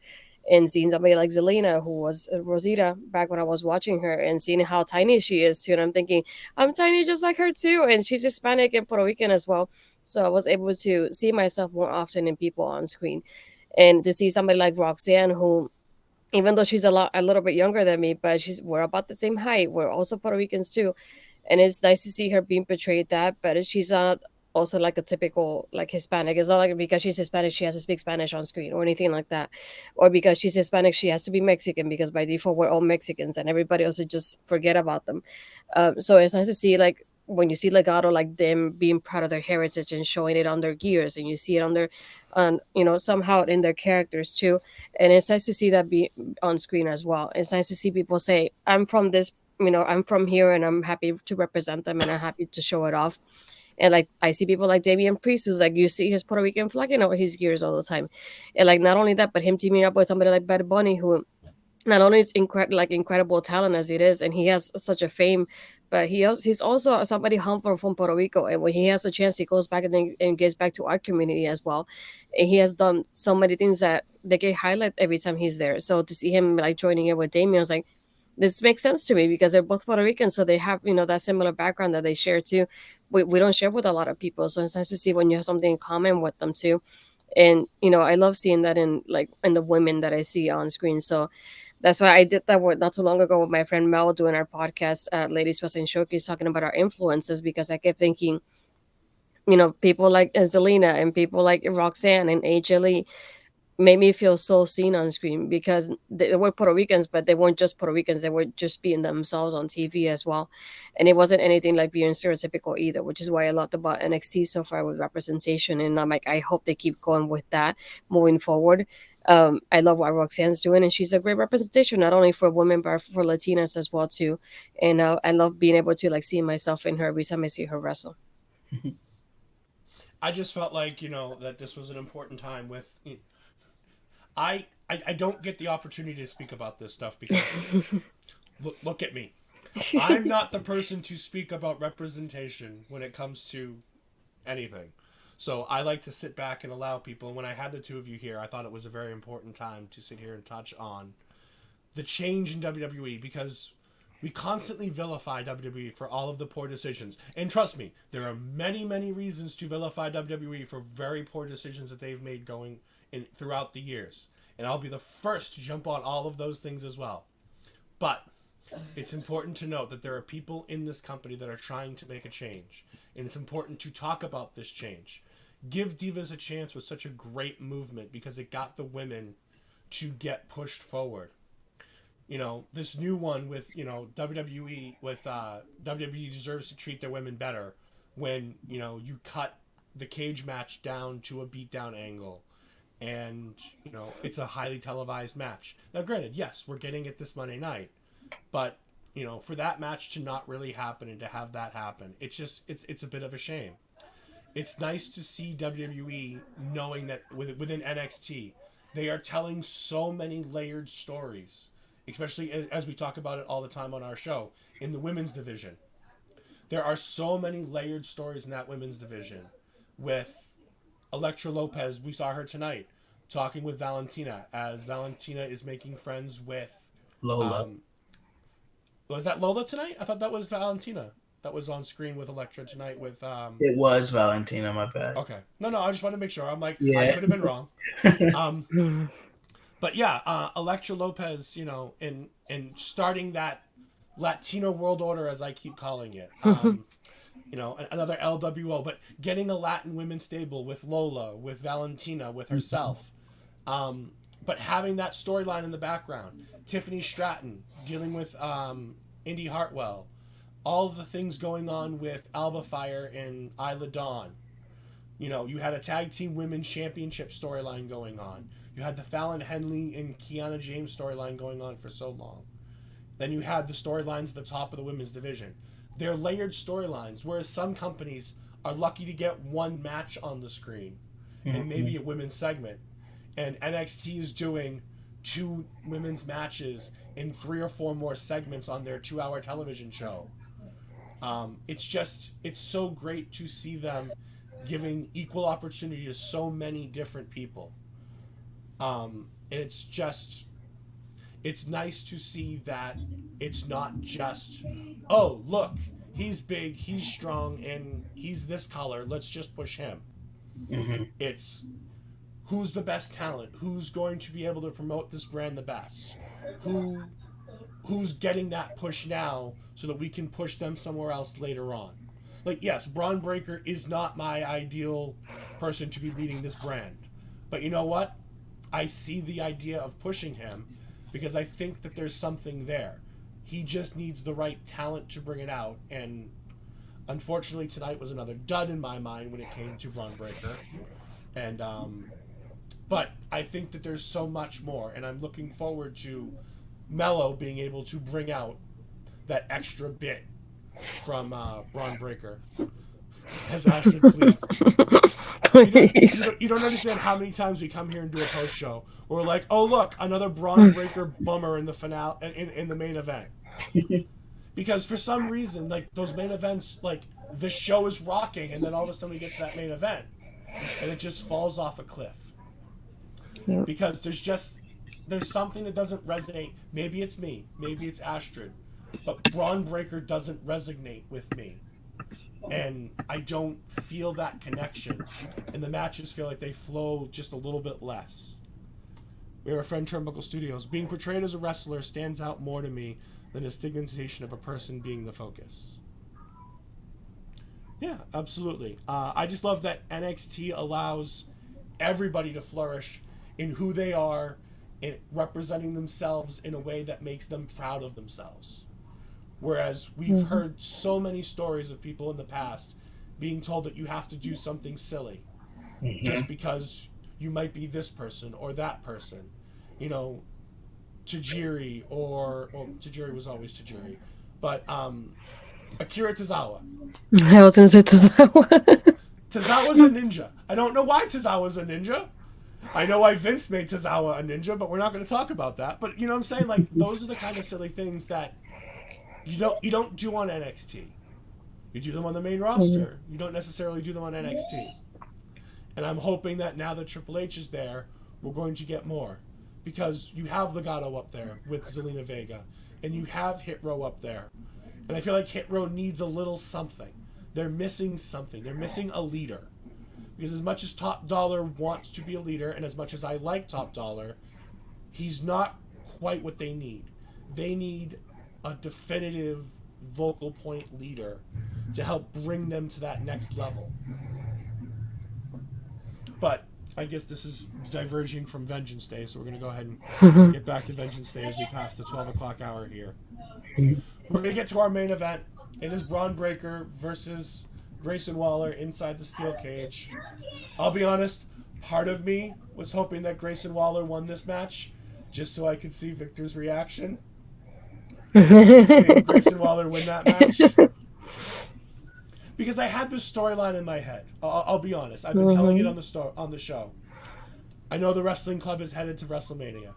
and seeing somebody like Zelina, who was Rosita back when I was watching her, and seeing how tiny she is too. And I'm thinking, I'm tiny just like her too. And she's Hispanic and Puerto Rican as well. So I was able to see myself more often in people on screen. And to see somebody like Roxanne, who even though she's a little bit younger than me, but we're about the same height. We're also Puerto Ricans too, and it's nice to see her being portrayed that. But she's not also like a typical like Hispanic. It's not like because she's Hispanic she has to speak Spanish on screen or anything like that, or because she's Hispanic she has to be Mexican because by default we're all Mexicans and everybody else would just forget about them. So it's nice to see like when you see Legato, like them being proud of their heritage and showing it on their gears, and you see it on their on somehow in their characters too, and it's nice to see that be on screen as well. It's nice to see people say, I'm from this, I'm from here and I'm happy to represent them and I'm happy to show it off. And like I see people like Damian Priest, who's like you see his Puerto Rican flag over his gears all the time. And like not only that, but him teaming up with somebody like Bad Bunny, who not only is incredible talent as it is, and he has such a fame, but he's also somebody humble from Puerto Rico, and when he has a chance, he goes back and gives back to our community as well. And he has done so many things that they get highlight every time he's there. So to see him like joining in with Damien, I was like, this makes sense to me because they're both Puerto Rican, so they have that similar background that they share too. We don't share with a lot of people, so it's nice to see when you have something in common with them too. And I love seeing that in the women that I see on screen. So that's why I did that not too long ago with my friend Mel doing our podcast, Ladies Wrestling Showcase, talking about our influences because I kept thinking, people like Zelina and people like Roxanne and HLE made me feel so seen on screen because they were Puerto Ricans, but they weren't just Puerto Ricans. They were just being themselves on TV as well. And it wasn't anything like being stereotypical either, which is why I loved about NXT so far with representation. And I'm like, I hope they keep going with that moving forward. I love what Roxanne's doing, and she's a great representation, not only for women, but for Latinas as well, too. And I love being able to like see myself in her every time I see her wrestle. I just felt like that this was an important time with. I don't get the opportunity to speak about this stuff because look at me. I'm not the person to speak about representation when it comes to anything. So I like to sit back and allow people. And when I had the two of you here, I thought it was a very important time to sit here and touch on the change in WWE because we constantly vilify WWE for all of the poor decisions. And trust me, there are many, many reasons to vilify WWE for very poor decisions that they've made going in throughout the years. And I'll be the first to jump on all of those things as well. But it's important to note that there are people in this company that are trying to make a change. And it's important to talk about this change. Give Divas a chance with such a great movement because it got the women to get pushed forward. This new one with, WWE with WWE deserves to treat their women better when, you cut the cage match down to a beatdown angle. And, it's a highly televised match. Now, granted, yes, we're getting it this Monday night. But, for that match to not really happen and to have that happen, it's a bit of a shame. It's nice to see WWE knowing that within NXT, They are telling so many layered stories, especially as we talk about it all the time on our show, in the women's division. There are so many layered stories in that women's division. With Elektra Lopez, we saw her tonight talking with Valentina as Valentina is making friends with Lola. Was that Lola tonight? I thought that was Valentina. That was on screen with Elektra tonight with It was Valentina, my bad. Okay. No, I just want to make sure. I'm like, Yeah. I could have been wrong. But yeah, Elektra Lopez, in starting that Latino world order, as I keep calling it. Another LWO, but getting a Latin women's stable with Lola, with Valentina, with herself. But having that storyline in the background. Tiffany Stratton dealing with Indy Hartwell. All the things going on with Alba Fire and Isla Dawn. You had a tag team women's championship storyline going on. You had the Fallon Henley and Kiana James storyline going on for so long. Then you had the storylines at the top of the women's division. They're layered storylines, whereas some companies are lucky to get one match on the screen and maybe a women's segment. And NXT is doing 2 women's matches and 3 or 4 more segments on their 2-hour television show. It's so great to see them giving equal opportunity to so many different people. And it's nice to see that it's not just, oh, look, he's big, he's strong, and he's this color, let's just push him. It's who's the best talent, who's going to be able to promote this brand the best, who's getting that push now so that we can push them somewhere else later on. Like, yes, Braun Breaker is not my ideal person to be leading this brand. But you know what? I see the idea of pushing him because I think that there's something there. He just needs the right talent to bring it out. And unfortunately, tonight was another dud in my mind when it came to Braun Breaker. And, but I think that there's so much more. And I'm looking forward to Mello being able to bring out that extra bit from Braun Breaker. As Astrid pleads. You don't understand how many times we come here and do a post show where we're like, oh look, another Braun Breaker bummer in the finale in the main event. Because for some reason, like those main events, like the show is rocking, and then all of a sudden we get to that main event, and it just falls off a cliff. Because there's something that doesn't resonate. Maybe it's me, maybe it's Astrid, but Braun Breaker doesn't resonate with me. And I don't feel that connection. And the matches feel like they flow just a little bit less. We have a friend, Turnbuckle Studios. Being portrayed as a wrestler stands out more to me than a stigmatization of a person being the focus. Yeah, absolutely. I just love that NXT allows everybody to flourish in who they are and representing themselves in a way that makes them proud of themselves. Whereas we've heard so many stories of people in the past being told that you have to do something silly just because you might be this person or that person. Tajiri Tajiri was always Tajiri. But Akira Tozawa. I was going to say Tozawa. Tozawa's a ninja. I don't know why Tozawa's a ninja. I know why Vince made Tozawa a ninja, but we're not going to talk about that. But you know what I'm saying? Like, those are the kind of silly things that you don't do on NXT. You do them on the main roster. You don't necessarily do them on NXT. And I'm hoping that now that Triple H is there, we're going to get more. Because you have Legado up there with Zelina Vega. And you have Hit Row up there. And I feel like Hit Row needs a little something. They're missing something. They're missing a leader. Because as much as Top Dollar wants to be a leader, and as much as I like Top Dollar, he's not quite what they need. They need a definitive vocal point leader to help bring them to that next level. But I guess this is diverging from Vengeance Day, so we're going to go ahead and get back to Vengeance Day as we pass the 12 o'clock hour here. We're going to get to our main event. It is Braun Breaker versus Grayson Waller inside the steel cage. I'll be honest, part of me was hoping that Grayson Waller won this match just so I could see Victor's reaction. Seeing Grayson Waller win that match. Because I had this storyline in my head. I'll be honest. I've been telling it on the show. I know the wrestling club is headed to WrestleMania,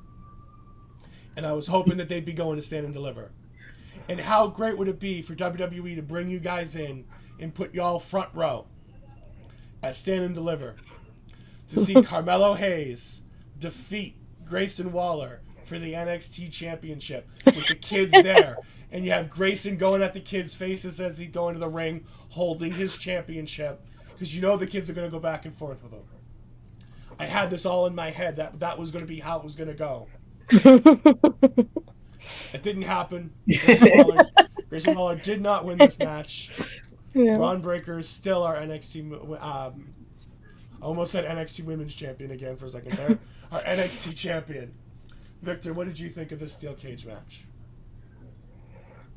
and I was hoping that they'd be going to Stand and Deliver. And how great would it be for WWE to bring you guys in and put y'all front row at Stand and Deliver to see Carmelo Hayes defeat Grayson Waller for the NXT Championship with the kids there. And you have Grayson going at the kids' faces as he go into the ring holding his championship, because you know the kids are going to go back and forth with him. I had this all in my head that was going to be how it was going to go. It didn't happen. Grayson Waller did not win this match. Yeah. Braun Breaker is still our NXT. I almost said NXT Women's Champion again for a second there. Our NXT Champion. Victor, what did you think of this steel cage match?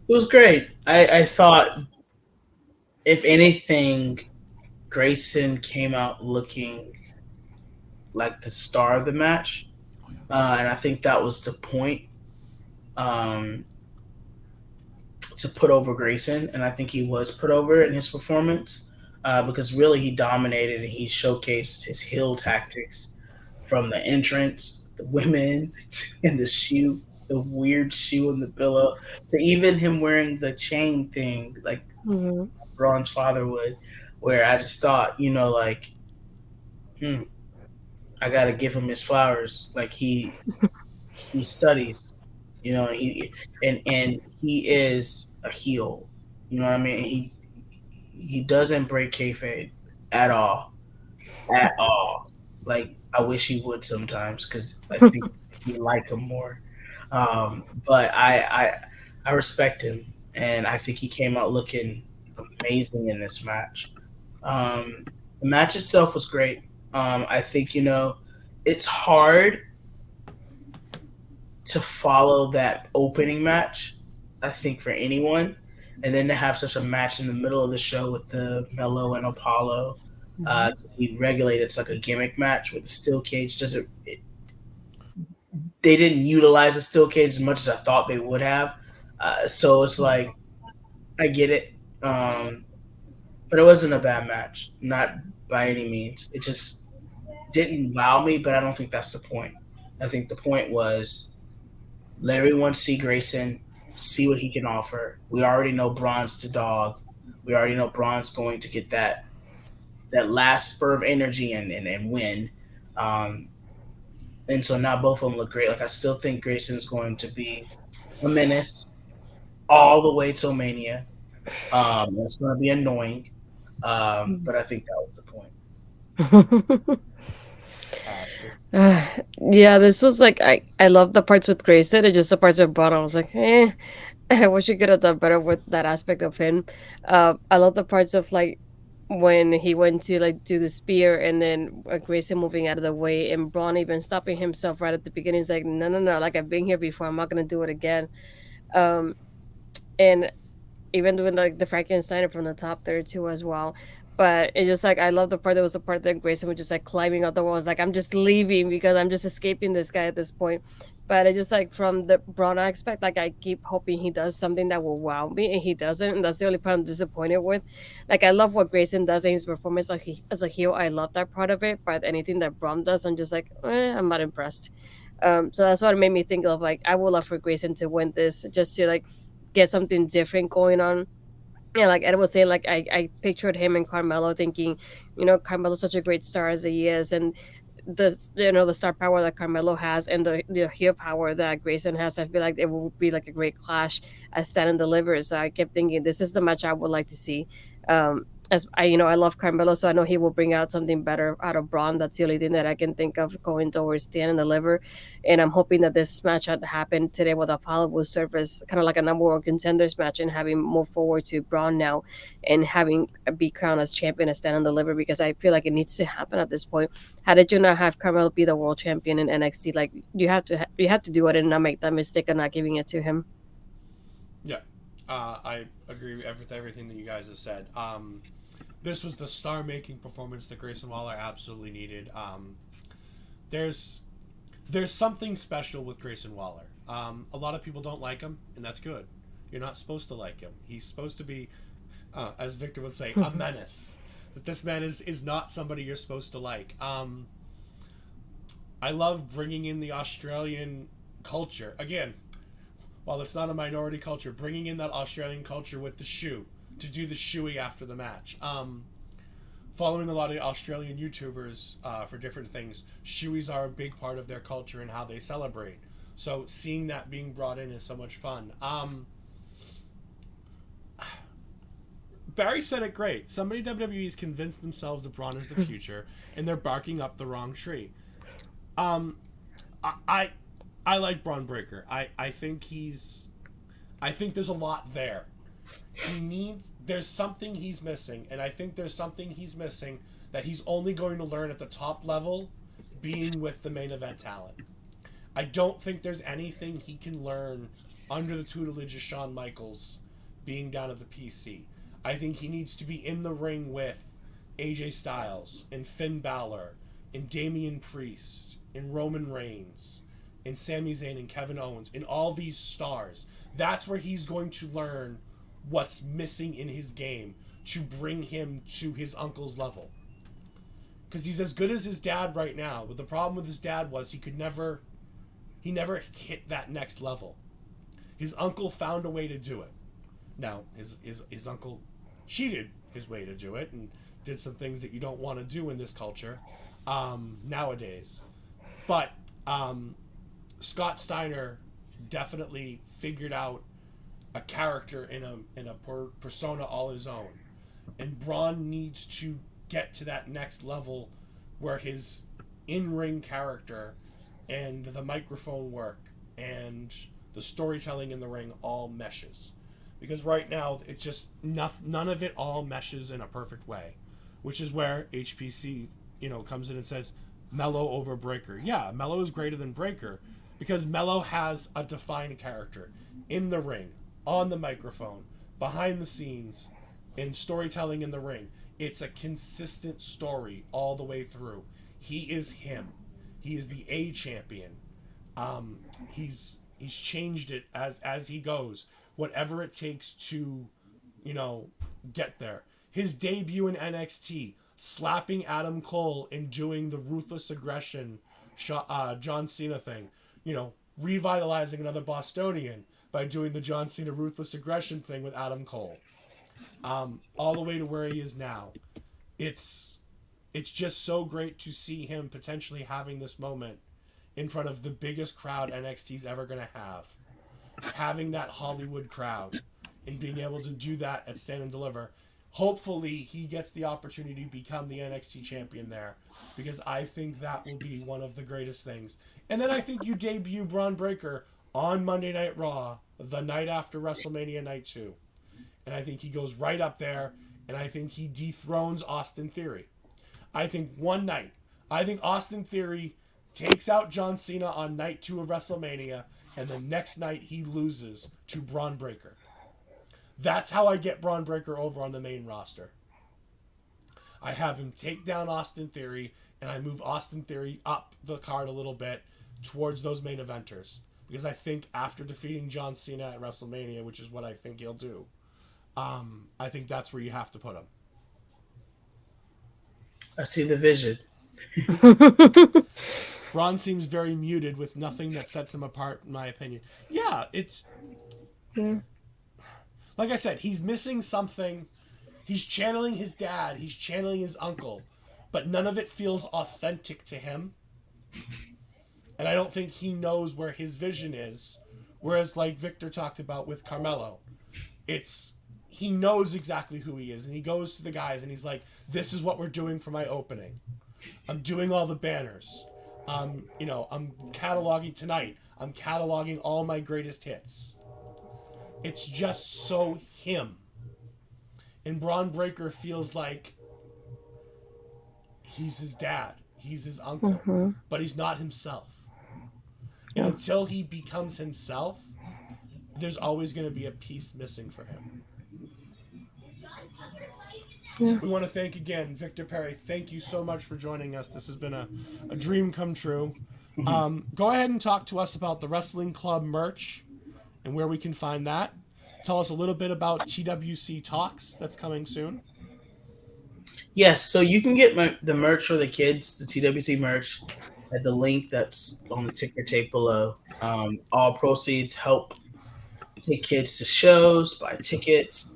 It was great. I thought, if anything, Grayson came out looking like the star of the match. And I think that was the point, to put over Grayson. And I think he was put over in his performance, because really he dominated and he showcased his heel tactics, from the entrance, the women, and the weird shoe and the pillow, to even him wearing the chain thing like Braun's father would, where I just thought, I got to give him his flowers. Like, he studies, and he is a heel. You know what I mean? He doesn't break kayfabe at all. Like, I wish he would sometimes, because I think we like him more. But I respect him, and I think he came out looking amazing in this match. The match itself was great. I think, it's hard to follow that opening match, I think, for anyone. And then to have such a match in the middle of the show with the Melo and Apollo, to be regulated. It's like a gimmick match with the steel cage. They didn't utilize the steel cage as much as I thought they would have. So it's like, I get it. But it wasn't a bad match. Not by any means. It just didn't wow me, but I don't think that's the point. I think the point was, let everyone see Grayson, see what he can offer. We already know Braun's the dog. We already know Braun's going to get that last spur of energy and win. And so now both of them look great. Like, I still think Grayson's going to be a menace all the way till Mania. It's going to be annoying. But I think that was the point. Yeah, this was like, I love the parts with Grayson, and just the parts with Braun, I was like, I wish you could have done better with that aspect of him. I love the parts of, like, when he went to, like, do the spear, and then Grayson moving out of the way, and Braun even stopping himself right at the beginning. He's like, no, like, I've been here before, I'm not gonna do it again. And even doing, like, the Frankensteiner from the top there too as well. But it's just like, I love the part, there was a part that Grayson was just like climbing up the walls, like, I'm just leaving because I'm just escaping this guy at this point. But it's just like, from the Braun aspect, like, I keep hoping he does something that will wow me, and he doesn't, and that's the only part I'm disappointed with. Like, I love what Grayson does in his performance, like, as a heel, I love that part of it. But anything that Braun does, I'm just like, I'm not impressed. So that's what it made me think of, like, I would love for Grayson to win this, just to, like, get something different going on. Yeah, like Ed was saying, like, I pictured him and Carmelo, thinking, Carmelo's such a great star as he is, and the star power that Carmelo has, and the heel power that Grayson has. I feel like it will be like a great clash as Stand and Deliver. So I kept thinking, this is the match I would like to see. As I love Carmelo, so I know he will bring out something better out of Braun. That's the only thing that I can think of going towards Stand and Deliver. And I'm hoping that this match that happened today with Apollo will serve as kind of like a number one contenders match, and having move forward to Braun now, and having be crowned as champion as Stand and Deliver, because I feel like it needs to happen at this point. How did you not have Carmelo be the world champion in NXT? Like, you have to do it and not make that mistake of not giving it to him. Yeah, I agree with everything that you guys have said. This was the star-making performance that Grayson Waller absolutely needed. There's something special with Grayson Waller. A lot of people don't like him, and that's good. You're not supposed to like him. He's supposed to be, as Victor would say, a menace. That this man is not somebody you're supposed to like. I love bringing in the Australian culture. Again, while it's not a minority culture, bringing in that Australian culture with the shoe, to do the shoey after the match. Following a lot of Australian YouTubers for different things, shoeys are a big part of their culture and how they celebrate. So seeing that being brought in is so much fun. Barry said it great. Somebody WWE's convinced themselves that Braun is the future, and they're barking up the wrong tree. I like Braun Breaker. I think there's a lot there. There's something he's missing, and I think there's something he's missing that he's only going to learn at the top level, being with the main event talent. I don't think there's anything he can learn under the tutelage of Shawn Michaels, being down at the PC. I think he needs to be in the ring with AJ Styles and Finn Balor and Damian Priest and Roman Reigns and Sami Zayn and Kevin Owens and all these stars. That's where he's going to learn what's missing in his game to bring him to his uncle's level. Because he's as good as his dad right now, but the problem with his dad was he never hit that next level. His uncle found a way to do it. Now, his uncle cheated his way to do it and did some things that you don't want to do in this culture nowadays. But Scott Steiner definitely figured out a character in a persona all his own. And Braun needs to get to that next level where his in-ring character and the microphone work and the storytelling in the ring all meshes. Because right now, it just none of it all meshes in a perfect way, which is where HPC, comes in and says, Mello over Breaker. Yeah, Mello is greater than Breaker because Mello has a defined character in the ring, on the microphone, behind the scenes, in storytelling in the ring. It's a consistent story all the way through. He is him. He is the A champion. He's changed it as he goes. Whatever it takes to, get there. His debut in NXT, slapping Adam Cole and doing the ruthless aggression John Cena thing. Revitalizing another Bostonian by doing the John Cena ruthless aggression thing with Adam Cole. All the way to where he is now. It's just so great to see him potentially having this moment in front of the biggest crowd NXT's ever going to have. Having that Hollywood crowd and being able to do that at Stand and Deliver. Hopefully he gets the opportunity to become the NXT champion there, because I think that will be one of the greatest things. And then I think you debut Braun Breaker on Monday Night Raw the night after WrestleMania Night 2. And I think he goes right up there, and I think he dethrones Austin Theory. I think one night, Austin Theory takes out John Cena on night 2 of WrestleMania, and the next night he loses to Braun Breaker. That's how I get Braun Breaker over on the main roster. I have him take down Austin Theory, and I move Austin Theory up the card a little bit towards those main eventers. Because I think after defeating John Cena at WrestleMania, which is what I think he'll do, I think that's where you have to put him. I see the vision. Braun seems very muted with nothing that sets him apart, in my opinion. Yeah, it's... Yeah. Like I said, he's missing something. He's channeling his dad. He's channeling his uncle. But none of it feels authentic to him. And I don't think he knows where his vision is. Whereas, like Victor talked about with Carmelo, he knows exactly who he is. And he goes to the guys and he's like, this is what we're doing for my opening. I'm doing all the banners. I'm cataloging tonight. I'm cataloging all my greatest hits. It's just so him. And Braun Breaker feels like he's his dad. He's his uncle. But he's not himself. And until he becomes himself, there's always going to be a piece missing for him. Yeah. We want to thank again Victor Perry. Thank you so much for joining us. This has been a dream come true. Go ahead and talk to us about the Wrestling Club merch and where we can find that. Tell us a little bit about TWC Talks that's coming soon. Yes, so you can get the merch for the kids, the TWC merch, at the link that's on the ticker tape below. All proceeds help take kids to shows, buy tickets,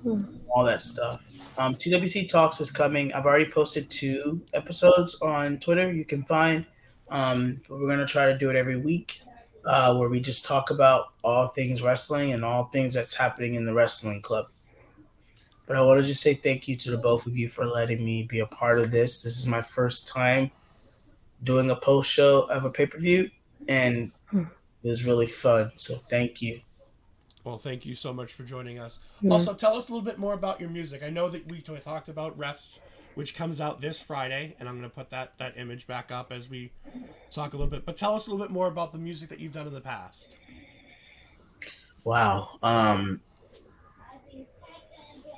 all that stuff. TWC Talks is coming. I've already posted 2 episodes on Twitter. You can find. But we're gonna try to do it every week, where we just talk about all things wrestling and all things that's happening in the wrestling club. But I want to just say thank you to the both of you for letting me be a part of this. This is my first time doing a post show of a pay per view, and it was really fun. So thank you. Well, thank you so much for joining us. Also, tell us a little bit more about your music. I know that we talked about Rest, which comes out this Friday, and I'm going to put that image back up as we talk a little bit. But tell us a little bit more about the music that you've done in the past. Wow.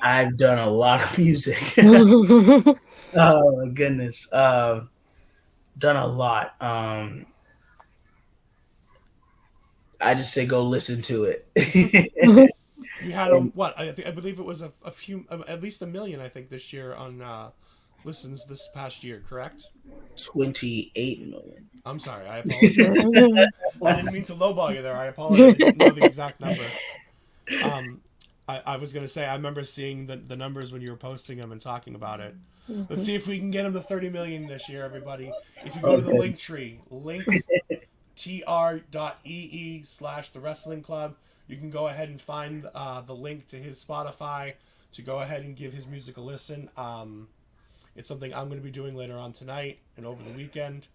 I've done a lot of music. Oh my goodness. Done a lot. I just say go listen to it. You had what? I believe it was a few, at least 1 million. I think this year on listens this past year. Correct? 28 million. I'm sorry. I apologize. I didn't mean to lowball you there. I apologize. I didn't know the exact number. I was going to say, I remember seeing the numbers when you were posting them and talking about it. Let's see if we can get them to 30 million this year, everybody. If you go to the link tree, linktr.ee/the wrestling club, you can go ahead and find the link to his Spotify to go ahead and give his music a listen. It's something I'm going to be doing later on tonight and over the weekend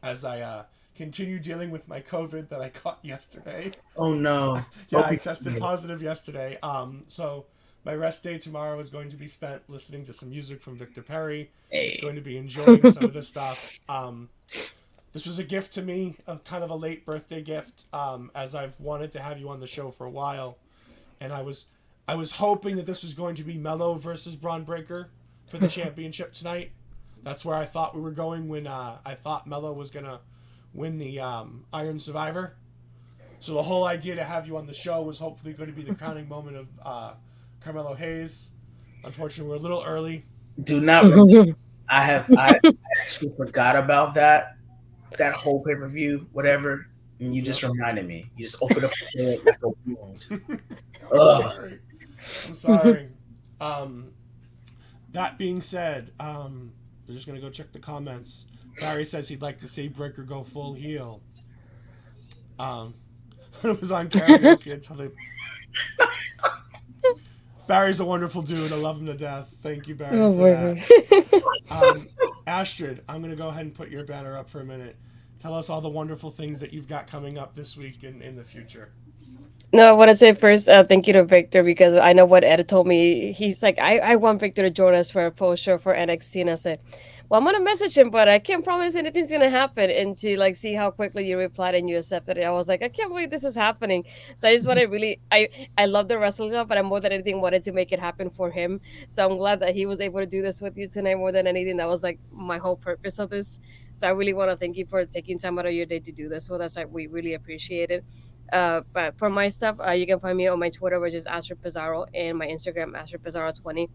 as I continue dealing with my COVID that I caught yesterday. Oh no. Yeah, I tested positive yesterday. So my rest day tomorrow is going to be spent listening to some music from Victor Perry. He's going to be enjoying some of this stuff. This was a gift to me, a kind of a late birthday gift, as I've wanted to have you on the show for a while. And I was hoping that this was going to be Mello versus Braun Breaker for the championship tonight. That's where I thought we were going when I thought Mello was going to win the Iron Survivor. So the whole idea to have you on the show was hopefully going to be the crowning moment of Carmelo Hayes. Unfortunately, we're a little early. Do not. I actually forgot about that whole pay per view, whatever. And you just reminded me. You just opened up the like a wound. I'm sorry. That being said, we're just gonna go check the comments. Barry says he'd like to see Breaker go full heel. It was on karaoke until they. Barry's a wonderful dude. I love him to death. Thank you, Barry, for that. Astrid, I'm going to go ahead and put your banner up for a minute. Tell us all the wonderful things that you've got coming up this week and in the future. No, I want to say first, thank you to Victor, because I know what Ed told me. He's like, I want Victor to join us for a post show for NXT. And I said, well, I'm going to message him, but I can't promise anything's going to happen. And to like see how quickly you replied and you accepted it, I was like, I can't believe this is happening. So I just want to really, I love the wrestling club, but I more than anything wanted to make it happen for him. So I'm glad that he was able to do this with you tonight more than anything. That was like my whole purpose of this. So I really want to thank you for taking time out of your day to do this with us. We really appreciate it. But for my stuff, you can find me on my Twitter, which is Astrid Pizarro, and my Instagram, Astrid Pizarro 20.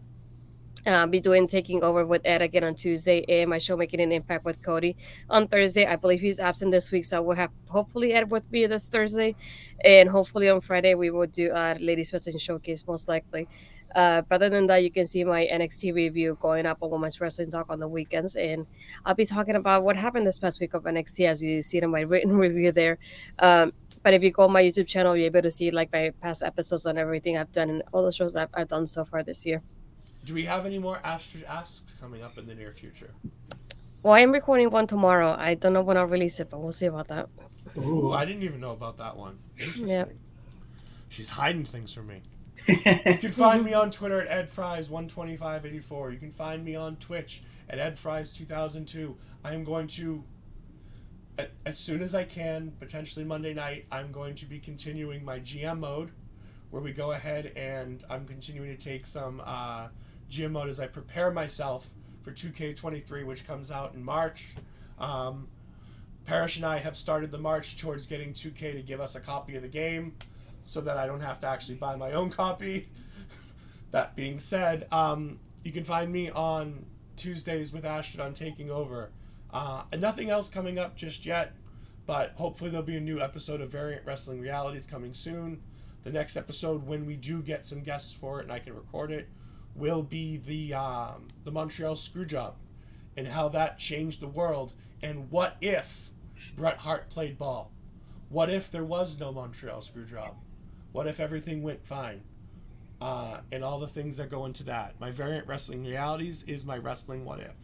Be doing Taking Over with Ed again on Tuesday, and my show Making an Impact with Cody on Thursday. I believe he's absent this week, so I will have hopefully Ed with me this Thursday, and hopefully on Friday we will do a Ladies Wrestling Showcase most likely. But other than that, you can see my NXT review going up on Women's Wrestling Talk on the weekends, and I'll be talking about what happened this past week of NXT, as you see it in my written review there. But if you go on my YouTube channel, you're able to see like my past episodes on everything I've done and all the shows that I've done so far this year. Do we have any more Astrid Asks coming up in the near future? Well, I am recording one tomorrow. I don't know when I'll release it, but we'll see about that. Ooh, I didn't even know about that one. Interesting. Yeah. She's hiding things from me. You can find me on Twitter at EdFries12584. You can find me on Twitch at EdFries2002. I am going to, as soon as I can, potentially Monday night, I'm going to be continuing my GM mode, where we go ahead and I'm continuing to take some GM mode as I prepare myself for 2K23, which comes out in March. Parrish and I have started the march towards getting 2K to give us a copy of the game so that I don't have to actually buy my own copy. That being said, you can find me on Tuesdays with Astrid on Taking Over. And nothing else coming up just yet. But hopefully there'll be a new episode of Variant Wrestling Realities coming soon. The next episode, when we do get some guests for it and I can record it, will be the Montreal Screwjob and how that changed the world. And what if Bret Hart played ball? What if there was no Montreal Screwjob? What if everything went fine? And all the things that go into that. My Variant Wrestling Realities is my wrestling what if.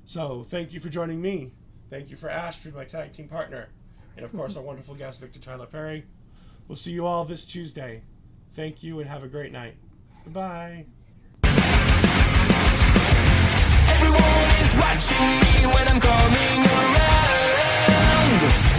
So thank you for joining me. Thank you for Astrid, my tag team partner. And of course, our wonderful guest, Victor Tyler Perry. We'll see you all this Tuesday. Thank you and have a great night. Goodbye. Everyone is watching me when I'm coming around.